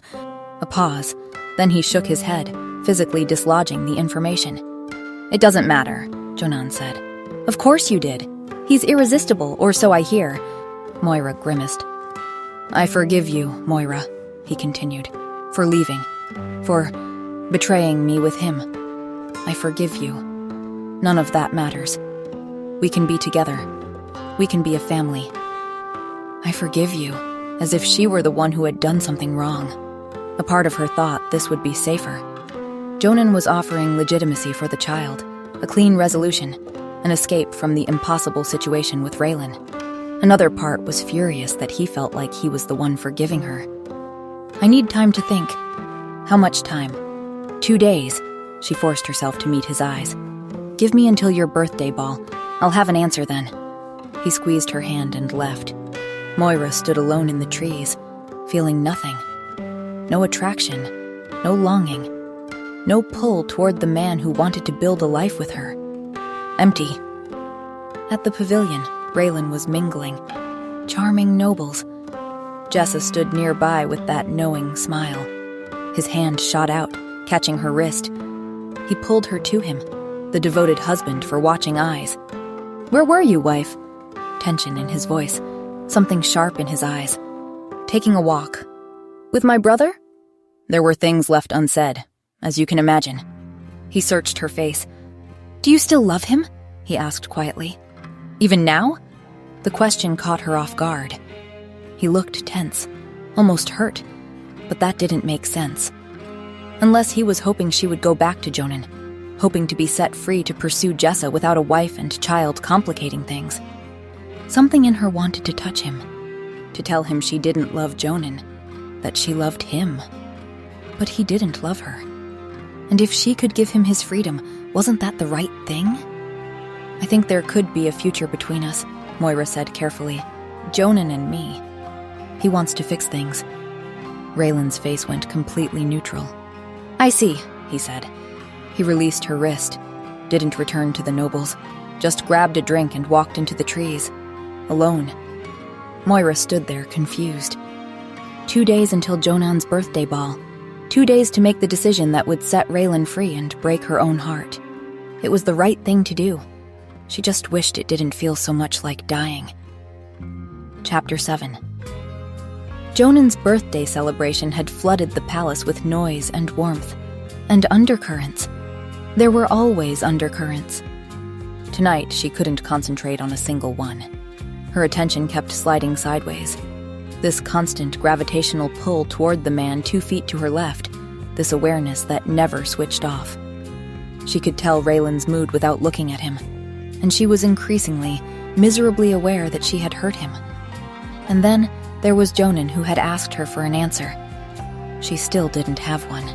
A pause. Then he shook his head, physically dislodging the information. "It doesn't matter," Jonan said. "Of course you did. He's irresistible, or so I hear." Moira grimaced. "I forgive you, Moira," he continued, "for leaving, for betraying me with him. I forgive you. None of that matters. We can be together. We can be a family." "I forgive you," as if she were the one who had done something wrong. A part of her thought this would be safer. Jonan was offering legitimacy for the child, a clean resolution, an escape from the impossible situation with Raylan. Another part was furious that he felt like he was the one forgiving her. "I need time to think." "How much time?" 2 days. She forced herself to meet his eyes. "Give me until your birthday ball. I'll have an answer then." He squeezed her hand and left. Moira stood alone in the trees, feeling nothing. No attraction, no longing, no pull toward the man who wanted to build a life with her. Empty. At the pavilion, Raylan was mingling. Charming nobles. Jessa stood nearby with that knowing smile. His hand shot out, catching her wrist. He pulled her to him, the devoted husband for watching eyes. "Where were you, wife?" Tension in his voice, something sharp in his eyes. "Taking a walk." "With my brother?" There were things left unsaid, as you can imagine. He searched her face. "Do you still love him?" he asked quietly. "Even now?" The question caught her off guard. He looked tense, almost hurt, but that didn't make sense. Unless he was hoping she would go back to Jonan, hoping to be set free to pursue Jessa without a wife and child complicating things. Something in her wanted to touch him, to tell him she didn't love Jonan, that she loved him. But he didn't love her. And if she could give him his freedom, wasn't that the right thing? "I think there could be a future between us," Moira said carefully. "Jonan and me. He wants to fix things." Raylan's face went completely neutral. "I see," he said. He released her wrist, didn't return to the nobles, just grabbed a drink and walked into the trees. Alone. Moira stood there, confused. 2 days until Jonan's birthday ball. 2 days to make the decision that would set Raylan free and break her own heart. It was the right thing to do. She just wished it didn't feel so much like dying. Chapter 7. Jonan's birthday celebration had flooded the palace with noise and warmth, and undercurrents. There were always undercurrents. Tonight, she couldn't concentrate on a single one. Her attention kept sliding sideways. This constant gravitational pull toward the man 2 feet to her left, this awareness that never switched off. She could tell Raylan's mood without looking at him, and she was increasingly, miserably aware that she had hurt him. And then there was Jonan, who had asked her for an answer. She still didn't have one.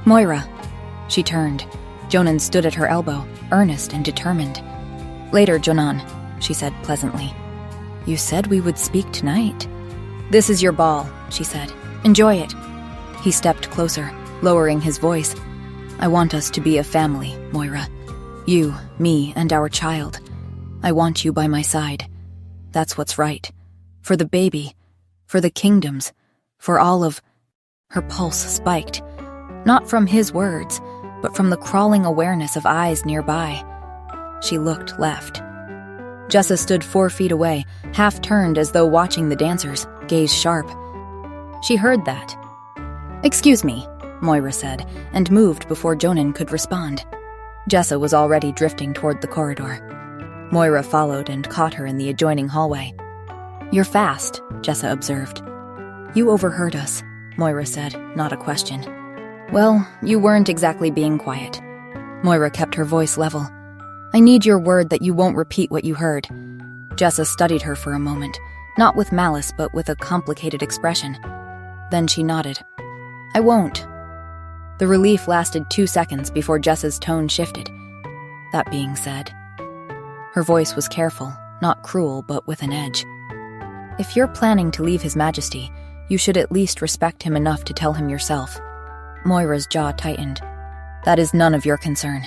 "Moira." She turned. Jonan stood at her elbow, earnest and determined. "Later, Jonan," she said pleasantly. "You said we would speak tonight." "This is your ball," she said. "Enjoy it." He stepped closer, lowering his voice. "I want us to be a family, Moira. You, me, and our child. I want you by my side. That's what's right. For the baby, for the kingdoms, for all of—" Her pulse spiked, not from his words, but from the crawling awareness of eyes nearby. She looked left. Jessa stood 4 feet away, half turned as though watching the dancers, gaze sharp. She heard that. "Excuse me," Moira said, and moved before Jonan could respond. Jessa was already drifting toward the corridor. Moira followed and caught her in the adjoining hallway. "You're fast," Jessa observed. "You overheard us," Moira said, not a question. "Well, you weren't exactly being quiet." Moira kept her voice level. "I need your word that you won't repeat what you heard." Jessa studied her for a moment, not with malice but with a complicated expression. Then she nodded. "I won't." The relief lasted 2 seconds before Jessa's tone shifted. That being said, her voice was careful, not cruel, but with an edge. "If you're planning to leave His Majesty, you should at least respect him enough to tell him yourself." Moira's jaw tightened. "That is none of your concern."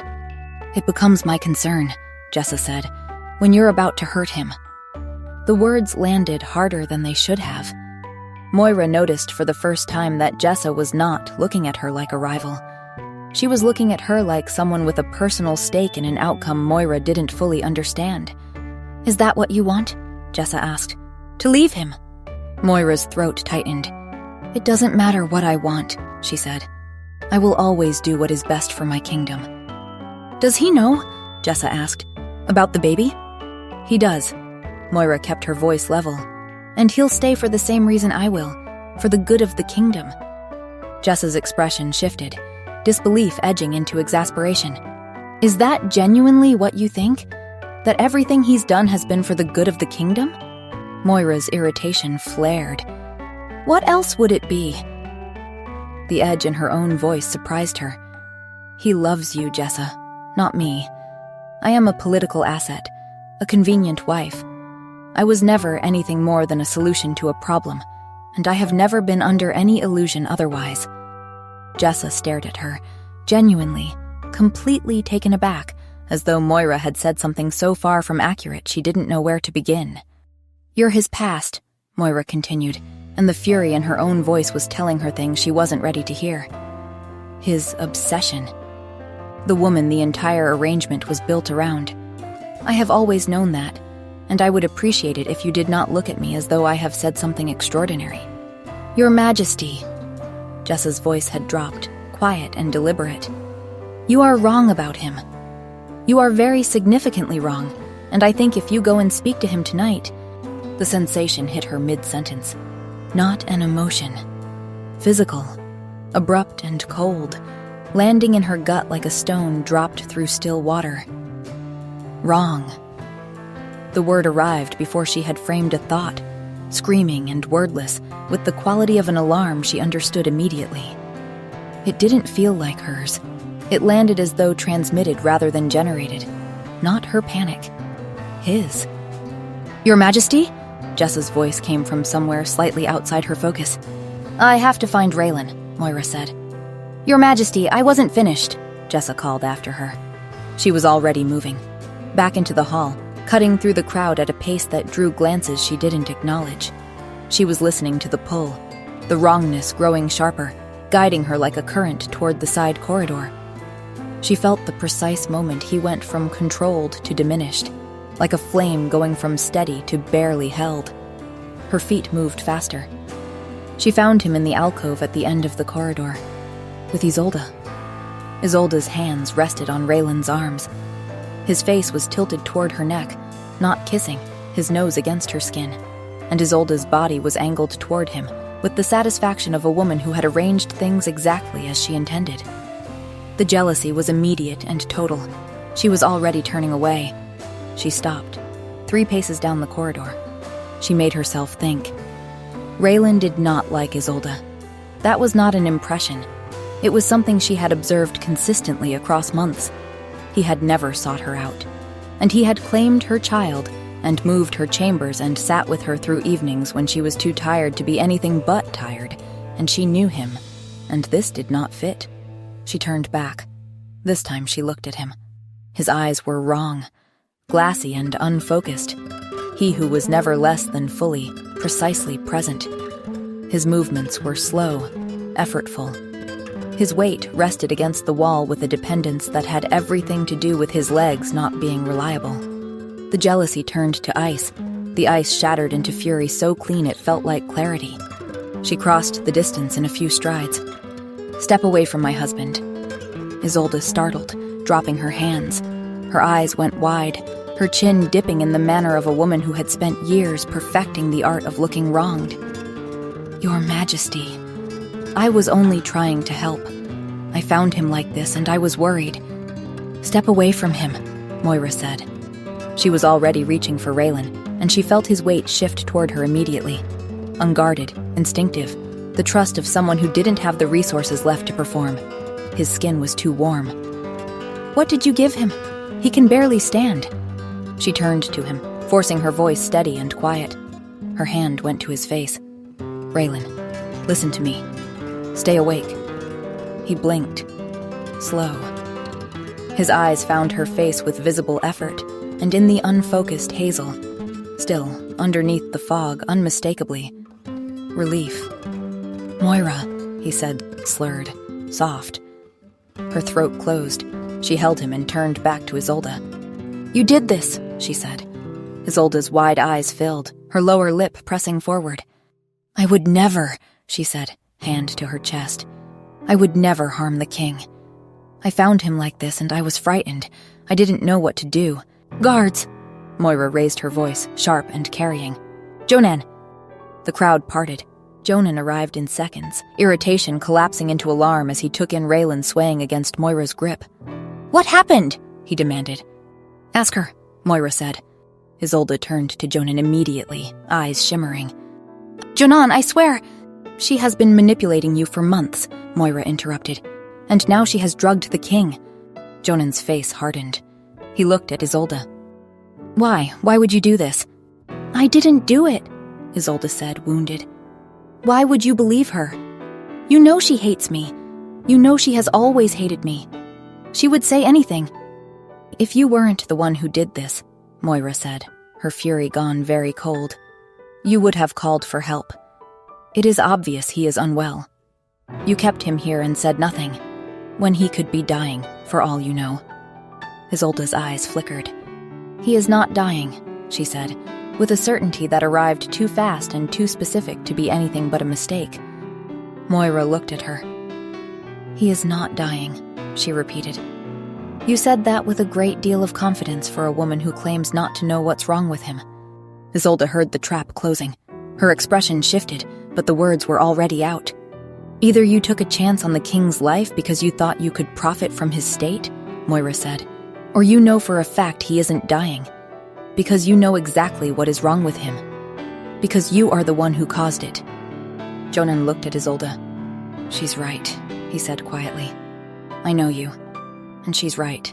"It becomes my concern," Jessa said, "when you're about to hurt him." The words landed harder than they should have. Moira noticed for the first time that Jessa was not looking at her like a rival. She was looking at her like someone with a personal stake in an outcome Moira didn't fully understand. "Is that what you want?" Jessa asked. "To leave him?" Moira's throat tightened. "It doesn't matter what I want," she said. "I will always do what is best for my kingdom." "Does he know?" Jessa asked. "About the baby?" "He does." Moira kept her voice level. "And he'll stay for the same reason I will, for the good of the kingdom." Jessa's expression shifted, disbelief edging into exasperation. "Is that genuinely what you think? That everything he's done has been for the good of the kingdom?" Moira's irritation flared. "What else would it be?" The edge in her own voice surprised her. "He loves you, Jessa, not me. I am a political asset, a convenient wife, I was never anything more than a solution to a problem, and I have never been under any illusion otherwise. Jessa stared at her, genuinely, completely taken aback, as though Moira had said something so far from accurate she didn't know where to begin. "You're his past," Moira continued, and the fury in her own voice was telling her things she wasn't ready to hear. "His obsession. The woman the entire arrangement was built around. I have always known that, and I would appreciate it if you did not look at me as though I have said something extraordinary. Your Majesty." Jessa's voice had dropped, quiet and deliberate. "You are wrong about him. You are very significantly wrong, and I think if you go and speak to him tonight—" The sensation hit her mid-sentence. Not an emotion. Physical, abrupt and cold, landing in her gut like a stone dropped through still water. Wrong. The word arrived before she had framed a thought, screaming and wordless, with the quality of an alarm she understood immediately. It didn't feel like hers. It landed as though transmitted rather than generated. Not her panic. His. "Your Majesty?" Jessa's voice came from somewhere slightly outside her focus. "I have to find Raylan," Moira said. "Your Majesty, I wasn't finished," Jessa called after her. She was already moving. Back into the hall, cutting through the crowd at a pace that drew glances she didn't acknowledge. She was listening to the pull, the wrongness growing sharper, guiding her like a current toward the side corridor. She felt the precise moment he went from controlled to diminished, like a flame going from steady to barely held. Her feet moved faster. She found him in the alcove at the end of the corridor, with Isolde. Isolde's hands rested on Raylan's arms. His face was tilted toward her neck, not kissing, his nose against her skin, and Isolde's body was angled toward him, with the satisfaction of a woman who had arranged things exactly as she intended. The jealousy was immediate and total. She was already turning away. She stopped, 3 paces down the corridor. She made herself think. Raylan did not like Isolde. That was not an impression. It was something she had observed consistently across months. He had never sought her out, and he had claimed her child and moved her chambers and sat with her through evenings when she was too tired to be anything but tired, and she knew him, and this did not fit. She turned back. This time she looked at him. His eyes were wrong, glassy and unfocused. He who was never less than fully, precisely present. His movements were slow, effortful. His weight rested against the wall with a dependence that had everything to do with his legs not being reliable. The jealousy turned to ice. The ice shattered into fury so clean it felt like clarity. She crossed the distance in a few strides. "Step away from my husband." Isolde startled, dropping her hands. Her eyes went wide, her chin dipping in the manner of a woman who had spent years perfecting the art of looking wronged. "Your Majesty, I was only trying to help. I found him like this and I was worried." "Step away from him," Moira said. She was already reaching for Raylan, and she felt his weight shift toward her immediately. Unguarded, instinctive, the trust of someone who didn't have the resources left to perform. His skin was too warm. "What did you give him? He can barely stand." She turned to him, forcing her voice steady and quiet. Her hand went to his face. "Raylan, listen to me. Stay awake." He blinked. Slow. His eyes found her face with visible effort, and in the unfocused hazel, still, underneath the fog, unmistakably, relief. "Moira," he said, slurred, soft. Her throat closed. She held him and turned back to Isolde. "You did this," she said. Isolde's wide eyes filled, her lower lip pressing forward. "I would never," she said, hand to her chest. "I would never harm the king. I found him like this and I was frightened. I didn't know what to do. Guards!" Moira raised her voice, sharp and carrying. "Jonan!" The crowd parted. Jonan arrived in seconds, irritation collapsing into alarm as he took in Raylan swaying against Moira's grip. "What happened?" he demanded. "Ask her," Moira said. Isolde turned to Jonan immediately, eyes shimmering. "Jonan, I swear—" "She has been manipulating you for months," Moira interrupted. "And now she has drugged the king." Jonan's face hardened. He looked at Isolde. Why would you do this?" "I didn't do it," Isolde said, wounded. "Why would you believe her? You know she hates me. You know she has always hated me. She would say anything." "If you weren't the one who did this," Moira said, her fury gone very cold, "you would have called for help. It is obvious he is unwell. You kept him here and said nothing, when he could be dying, for all you know." Isolde's eyes flickered. "He is not dying," she said, with a certainty that arrived too fast and too specific to be anything but a mistake. Moira looked at her. "He is not dying," she repeated. "You said that with a great deal of confidence for a woman who claims not to know what's wrong with him." Isolde heard the trap closing. Her expression shifted, but the words were already out. "Either you took a chance on the king's life because you thought you could profit from his state," Moira said, "or you know for a fact he isn't dying. Because you know exactly what is wrong with him. Because you are the one who caused it." Jonan looked at Isolde. "She's right," he said quietly. "I know you. And she's right."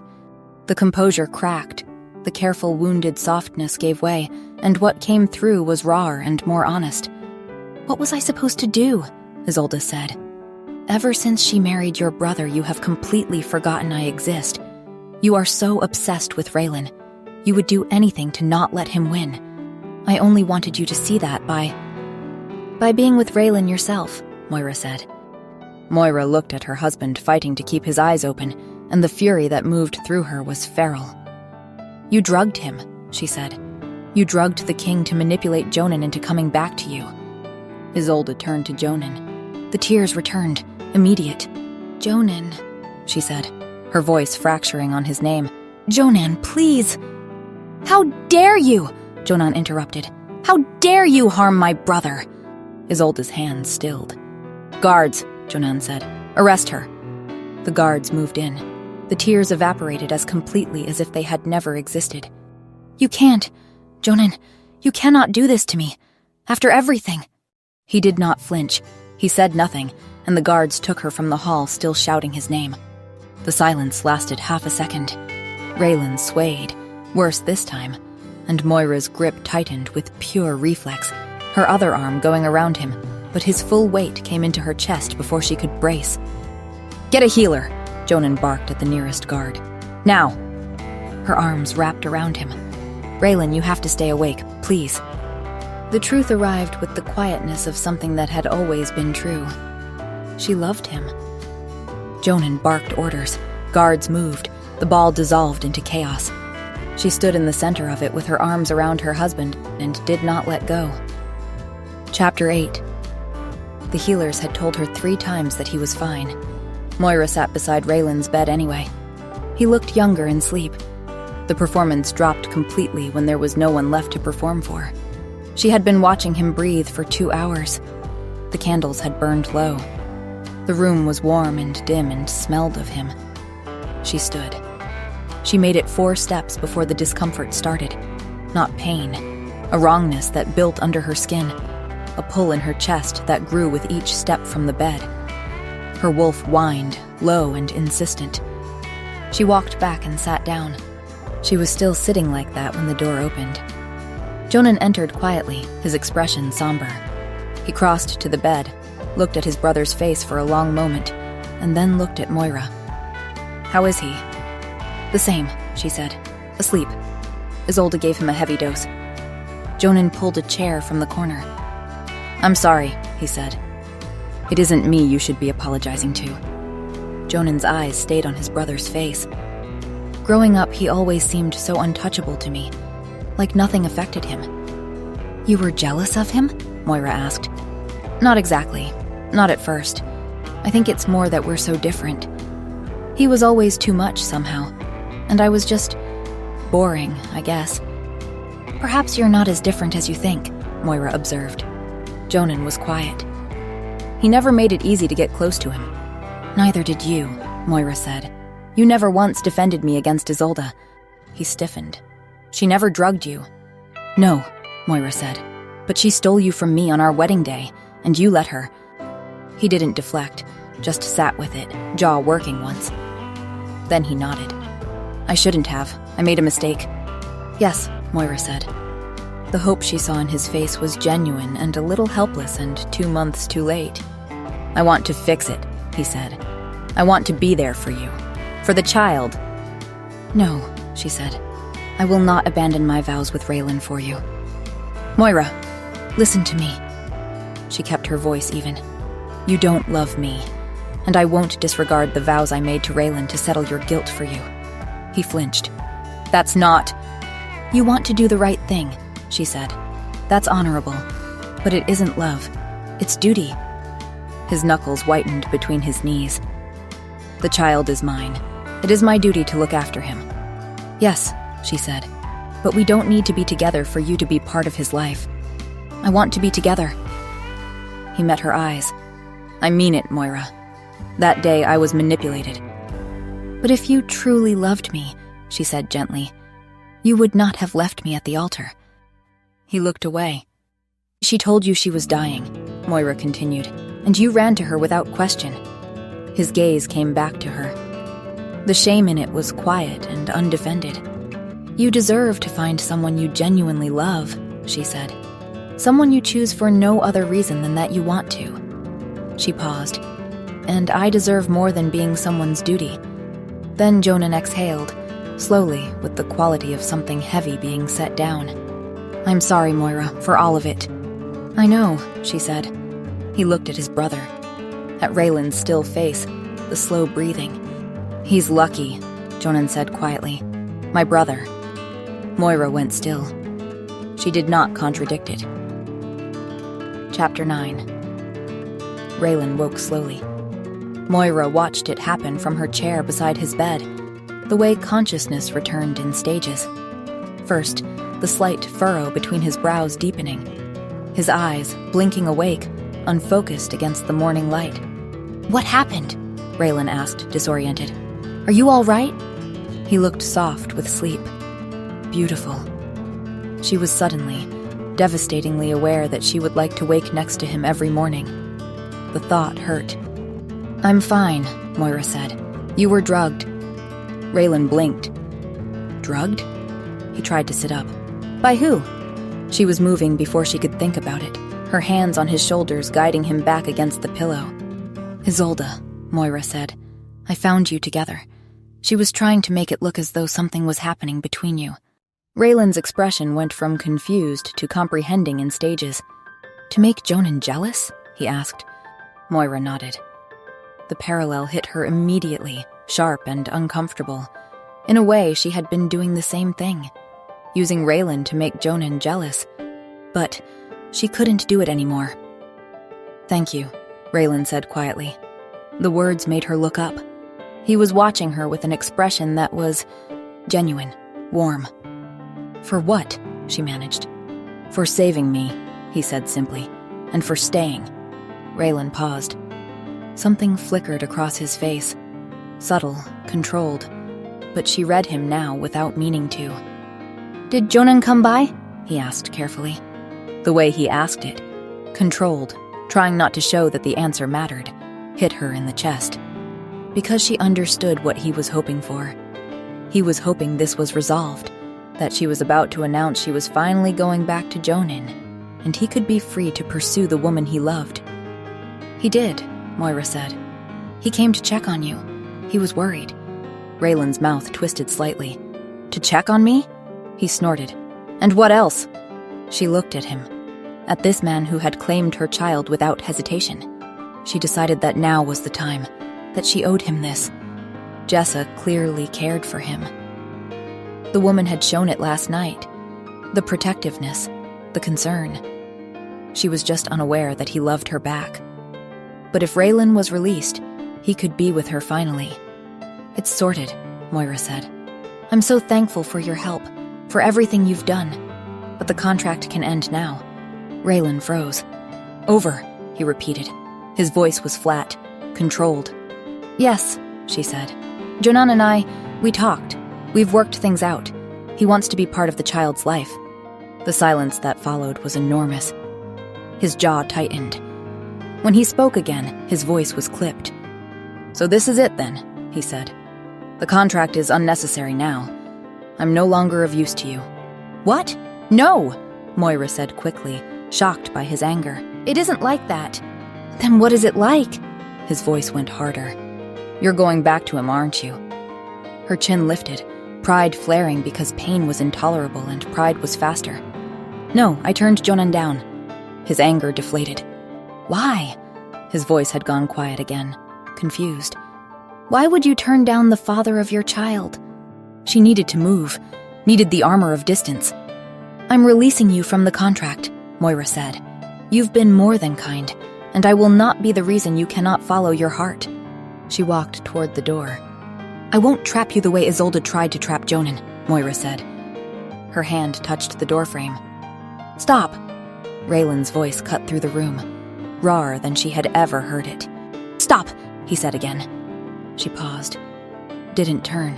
The composure cracked. The careful, wounded softness gave way, and what came through was rawer and more honest. "What was I supposed to do?" Isolde said. "Ever since she married your brother, you have completely forgotten I exist. You are so obsessed with Raylan. You would do anything to not let him win. I only wanted you to see that by being with Raylan yourself," Moira said. Moira looked at her husband, fighting to keep his eyes open, and the fury that moved through her was feral. "You drugged him," she said. "You drugged the king to manipulate Jonan into coming back to you." Isolde turned to Jonan. The tears returned, immediate. "Jonan," she said, her voice fracturing on his name. "Jonan, please!" "How dare you!" Jonan interrupted. "How dare you harm my brother!" Isolde's hands stilled. "Guards," Jonan said. "Arrest her." The guards moved in. The tears evaporated as completely as if they had never existed. "You can't. Jonan, you cannot do this to me. After everything." He did not flinch. He said nothing, and the guards took her from the hall, still shouting his name. The silence lasted half a second. Raylan swayed, worse this time, and Moira's grip tightened with pure reflex, her other arm going around him, but his full weight came into her chest before she could brace. "Get a healer," Jonan barked at the nearest guard. "Now!" Her arms wrapped around him. "Raylan, you have to stay awake, please." The truth arrived with the quietness of something that had always been true. She loved him. Jonan barked orders. Guards moved. The ball dissolved into chaos. She stood in the center of it with her arms around her husband and did not let go. Chapter 8. The healers had told her 3 times that he was fine. Moira sat beside Raylan's bed anyway. He looked younger in sleep. The performance dropped completely when there was no one left to perform for. She had been watching him breathe for 2 hours. The candles had burned low. The room was warm and dim and smelled of him. She stood. She made it 4 steps before the discomfort started. Not pain, a wrongness that built under her skin, a pull in her chest that grew with each step from the bed. Her wolf whined, low and insistent. She walked back and sat down. She was still sitting like that when the door opened. Jonan entered quietly, his expression somber. He crossed to the bed, looked at his brother's face for a long moment, and then looked at Moira. "How is he?" "The same," she said. "Asleep." Isolde gave him a heavy dose. Jonan pulled a chair from the corner. "I'm sorry," he said. "It isn't me you should be apologizing to." Jonan's eyes stayed on his brother's face. Growing up, he always seemed so untouchable to me, like nothing affected him. "You were jealous of him?" Moira asked. "Not exactly. Not at first. I think it's more that we're so different. He was always too much somehow, and I was just boring, I guess." "Perhaps you're not as different as you think," Moira observed. Jonan was quiet. "He never made it easy to get close to him." "Neither did you," Moira said. "You never once defended me against Isolde." He stiffened. "She never drugged you." "No," Moira said. "But she stole you from me on our wedding day, and you let her." He didn't deflect, just sat with it, jaw working once. Then he nodded. "I shouldn't have. I made a mistake." "Yes," Moira said. The hope she saw in his face was genuine and a little helpless and 2 months too late. "I want to fix it," he said. "I want to be there for you. For the child." "No," she said. "I will not abandon my vows with Raylan for you." "Moira, listen to me." She kept her voice even. "You don't love me, and I won't disregard the vows I made to Raylan to settle your guilt for you." He flinched. "That's not—" "You want to do the right thing," she said. "That's honorable. But it isn't love. It's duty." His knuckles whitened between his knees. "The child is mine. It is my duty to look after him." "Yes," she said, "but we don't need to be together for you to be part of his life. I want to be together." He met her eyes. "I mean it, Moira. That day I was manipulated." "But if you truly loved me," she said gently, "you would not have left me at the altar." He looked away. "She told you she was dying," Moira continued, "and you ran to her without question." His gaze came back to her. The shame in it was quiet and undefended. "You deserve to find someone you genuinely love," she said. "Someone you choose for no other reason than that you want to." She paused. "And I deserve more than being someone's duty." Then Jonan exhaled, slowly, with the quality of something heavy being set down. "I'm sorry, Moira, for all of it." "I know," she said. He looked at his brother, at Raylan's still face, the slow breathing. "He's lucky," Jonan said quietly. "My brother." Moira went still. She did not contradict it. Chapter 9. Raylan woke slowly. Moira watched it happen from her chair beside his bed, the way consciousness returned in stages. First, the slight furrow between his brows deepening. His eyes, blinking awake, unfocused against the morning light. "What happened?" Raylan asked, disoriented. "Are you all right?" He looked soft with sleep. Beautiful. She was suddenly, devastatingly aware that she would like to wake next to him every morning. The thought hurt. "I'm fine," Moira said. "You were drugged." Raylan blinked. "Drugged?" He tried to sit up. "By who?" She was moving before she could think about it, her hands on his shoulders guiding him back against the pillow. "Isolde," Moira said. "I found you together." She was trying to make it look as though something was happening between you. Raylan's expression went from confused to comprehending in stages. "To make Jonan jealous?" he asked. Moira nodded. The parallel hit her immediately, sharp and uncomfortable. In a way, she had been doing the same thing, using Raylan to make Jonan jealous. But she couldn't do it anymore. "Thank you," Raylan said quietly. The words made her look up. He was watching her with an expression that was genuine, warm. "For what?" she managed. "For saving me," he said simply, "and for staying." Raylan paused. Something flickered across his face, subtle, controlled, but she read him now without meaning to. "Did Jonan come by?" he asked carefully. The way he asked it, controlled, trying not to show that the answer mattered, hit her in the chest. Because she understood what he was hoping for. He was hoping this was resolved, that she was about to announce she was finally going back to Jonan, and he could be free to pursue the woman he loved. "He did," Moira said. "He came to check on you. He was worried." Raylan's mouth twisted slightly. "To check on me?" He snorted. "And what else?" She looked at him, at this man who had claimed her child without hesitation. She decided that now was the time, that she owed him this. Jessa clearly cared for him. The woman had shown it last night. The protectiveness, the concern. She was just unaware that he loved her back. But if Raylan was released, he could be with her finally. "It's sorted," Moira said. "I'm so thankful for your help, for everything you've done. But the contract can end now." Raylan froze. "Over," he repeated. His voice was flat, controlled. "Yes," she said. "Jonan and we talked. We've worked things out. He wants to be part of the child's life." The silence that followed was enormous. His jaw tightened. When he spoke again, his voice was clipped. "So this is it then," he said. "The contract is unnecessary now. I'm no longer of use to you." "What? No!" Moira said quickly, shocked by his anger. It isn't like that. Then what is it like? His voice went harder. You're going back to him, aren't you? Her chin lifted, pride flaring because pain was intolerable and pride was faster. No, I turned Jonan down. His anger deflated. Why? His voice had gone quiet again, confused. Why would you turn down the father of your child? She needed to move, needed the armor of distance. I'm releasing you from the contract, Moira said. You've been more than kind, and I will not be the reason you cannot follow your heart. She walked toward the door. I won't trap you the way Isolde tried to trap Jonan, Moira said. Her hand touched the doorframe. Stop! Raylan's voice cut through the room, rawer than she had ever heard it. Stop, he said again. She paused, didn't turn.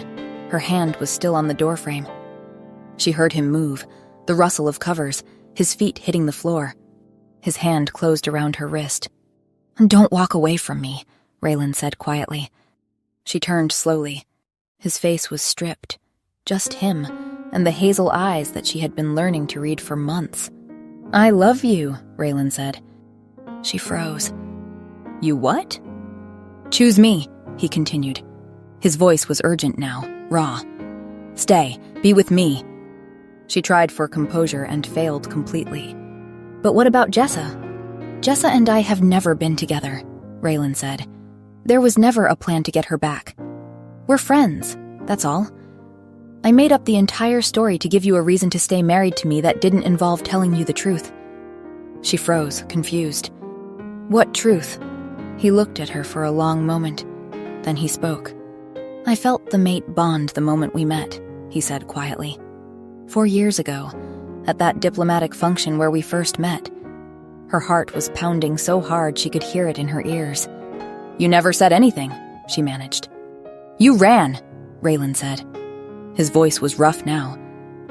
Her hand was still on the doorframe. She heard him move, the rustle of covers, his feet hitting the floor. His hand closed around her wrist. Don't walk away from me, Raylan said quietly. She turned slowly. His face was stripped, just him, and the hazel eyes that she had been learning to read for months. I love you, Raylan said. She froze. You what? Choose me, he continued. His voice was urgent now, raw. Stay, be with me. She tried for composure and failed completely. But what about Jessa? Jessa and I have never been together, Raylan said. There was never a plan to get her back. We're friends, that's all. I made up the entire story to give you a reason to stay married to me that didn't involve telling you the truth. She froze, confused. What truth? He looked at her for a long moment. Then he spoke. I felt the mate bond the moment we met, he said quietly. 4 years ago, at that diplomatic function where we first met. Her heart was pounding so hard she could hear it in her ears. You never said anything, she managed. You ran, Raylan said. His voice was rough now.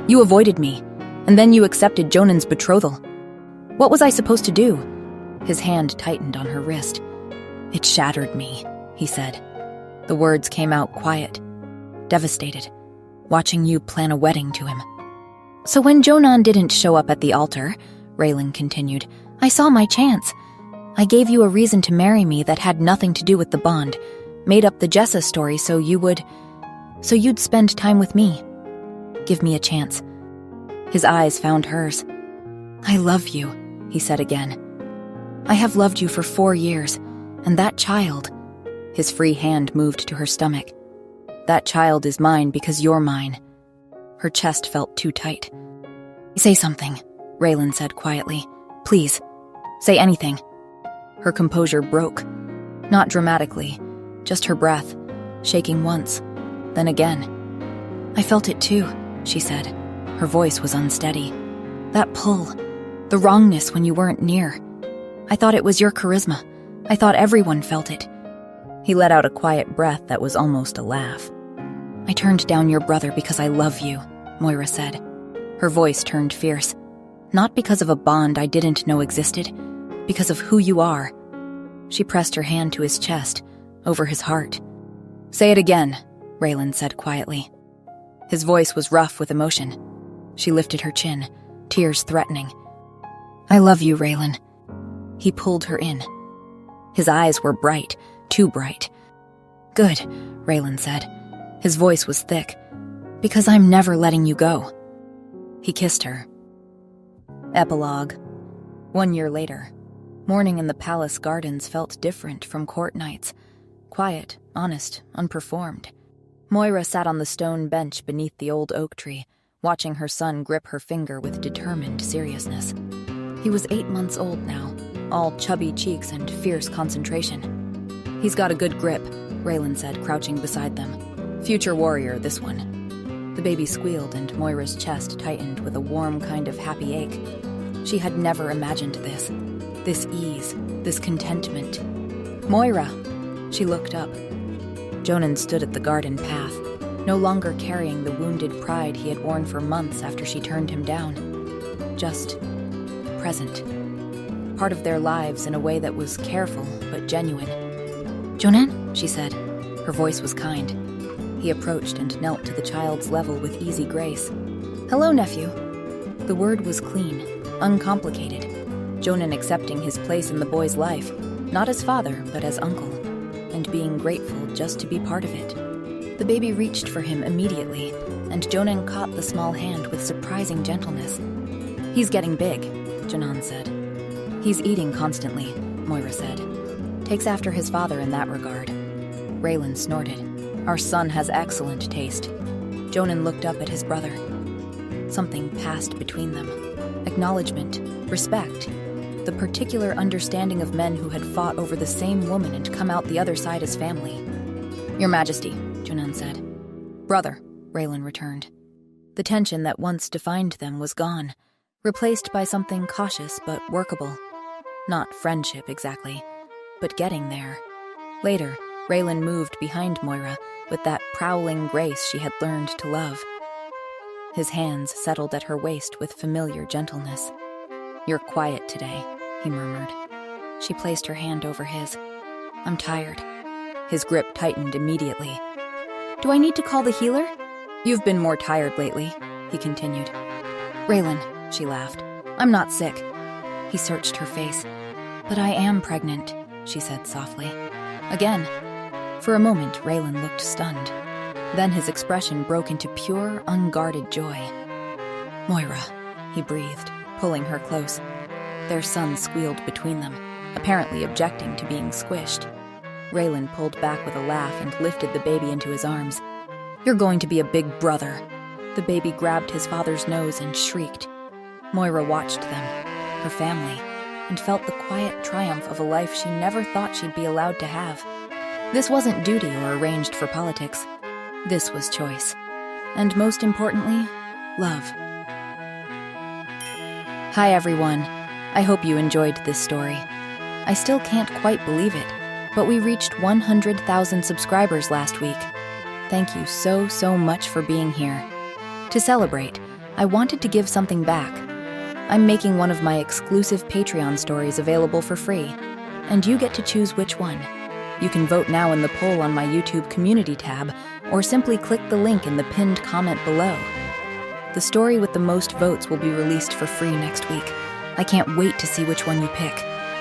You avoided me, and then you accepted Jonan's betrothal. What was I supposed to do? His hand tightened on her wrist. It shattered me, he said. The words came out quiet, devastated, watching you plan a wedding to him. So when Jonan didn't show up at the altar, Raylan continued, I saw my chance. I gave you a reason to marry me that had nothing to do with the bond, made up the Jessa story so you'd spend time with me. Give me a chance. His eyes found hers. I love you, he said again. I have loved you for 4 years, and that child... His free hand moved to her stomach. That child is mine because you're mine. Her chest felt too tight. Say something, Raylan said quietly. Please, say anything. Her composure broke. Not dramatically, just her breath, shaking once, then again. I felt it too, she said. Her voice was unsteady. That pull, the wrongness when you weren't near. I thought it was your charisma. I thought everyone felt it. He let out a quiet breath that was almost a laugh. I turned down your brother because I love you, Moira said. Her voice turned fierce. Not because of a bond I didn't know existed, because of who you are. She pressed her hand to his chest, over his heart. Say it again, Raylan said quietly. His voice was rough with emotion. She lifted her chin, tears threatening. I love you, Raylan. He pulled her in. His eyes were bright, too bright. Good, Raylan said. His voice was thick. Because I'm never letting you go. He kissed her. Epilogue. 1 year later. Morning in the palace gardens felt different from court nights. Quiet, honest, unperformed. Moira sat on the stone bench beneath the old oak tree, watching her son grip her finger with determined seriousness. He was 8 months old now, all chubby cheeks and fierce concentration. He's got a good grip, Raylan said, crouching beside them. Future warrior, this one. The baby squealed and Moira's chest tightened with a warm kind of happy ache. She had never imagined this ease, this contentment. Moira! She looked up. Jonan stood at the garden path, no longer carrying the wounded pride he had worn for months after she turned him down. Just present. Part of their lives in a way that was careful but genuine. Jonan, she said. Her voice was kind. He approached and knelt to the child's level with easy grace. Hello, nephew. The word was clean, uncomplicated. Jonan accepting his place in the boy's life, not as father, but as uncle, and being grateful just to be part of it. The baby reached for him immediately, and Jonan caught the small hand with surprising gentleness. "He's getting big," Jonan said. "He's eating constantly," Moira said. "Takes after his father in that regard." Raylan snorted. "Our son has excellent taste." Jonan looked up at his brother. Something passed between them. Acknowledgement, respect, the particular understanding of men who had fought over the same woman and come out the other side as family. "Your Majesty," Jonan said. "Brother," Raylan returned. The tension that once defined them was gone, replaced by something cautious but workable. Not friendship exactly, but getting there. Later, Raylan moved behind Moira with that prowling grace she had learned to love. His hands settled at her waist with familiar gentleness. "You're quiet today," he murmured. She placed her hand over his. "I'm tired." His grip tightened immediately. "Do I need to call the healer?" "You've been more tired lately," he continued. "Raylan," she laughed. "I'm not sick." He searched her face. "But I am pregnant," she said softly. Again. For a moment, Raylan looked stunned. Then his expression broke into pure, unguarded joy. "Moira," he breathed, pulling her close. Their son squealed between them, apparently objecting to being squished. Raylan pulled back with a laugh and lifted the baby into his arms. "You're going to be a big brother." The baby grabbed his father's nose and shrieked. Moira watched them, her family, and felt the quiet triumph of a life she never thought she'd be allowed to have. This wasn't duty or arranged for politics. This was choice. And most importantly, love. Hi everyone. I hope you enjoyed this story. I still can't quite believe it, but we reached 100,000 subscribers last week. Thank you so much for being here. To celebrate, I wanted to give something back. I'm making one of my exclusive Patreon stories available for free, and you get to choose which one. You can vote now in the poll on my YouTube community tab, or simply click the link in the pinned comment below. The story with the most votes will be released for free next week. I can't wait to see which one you pick.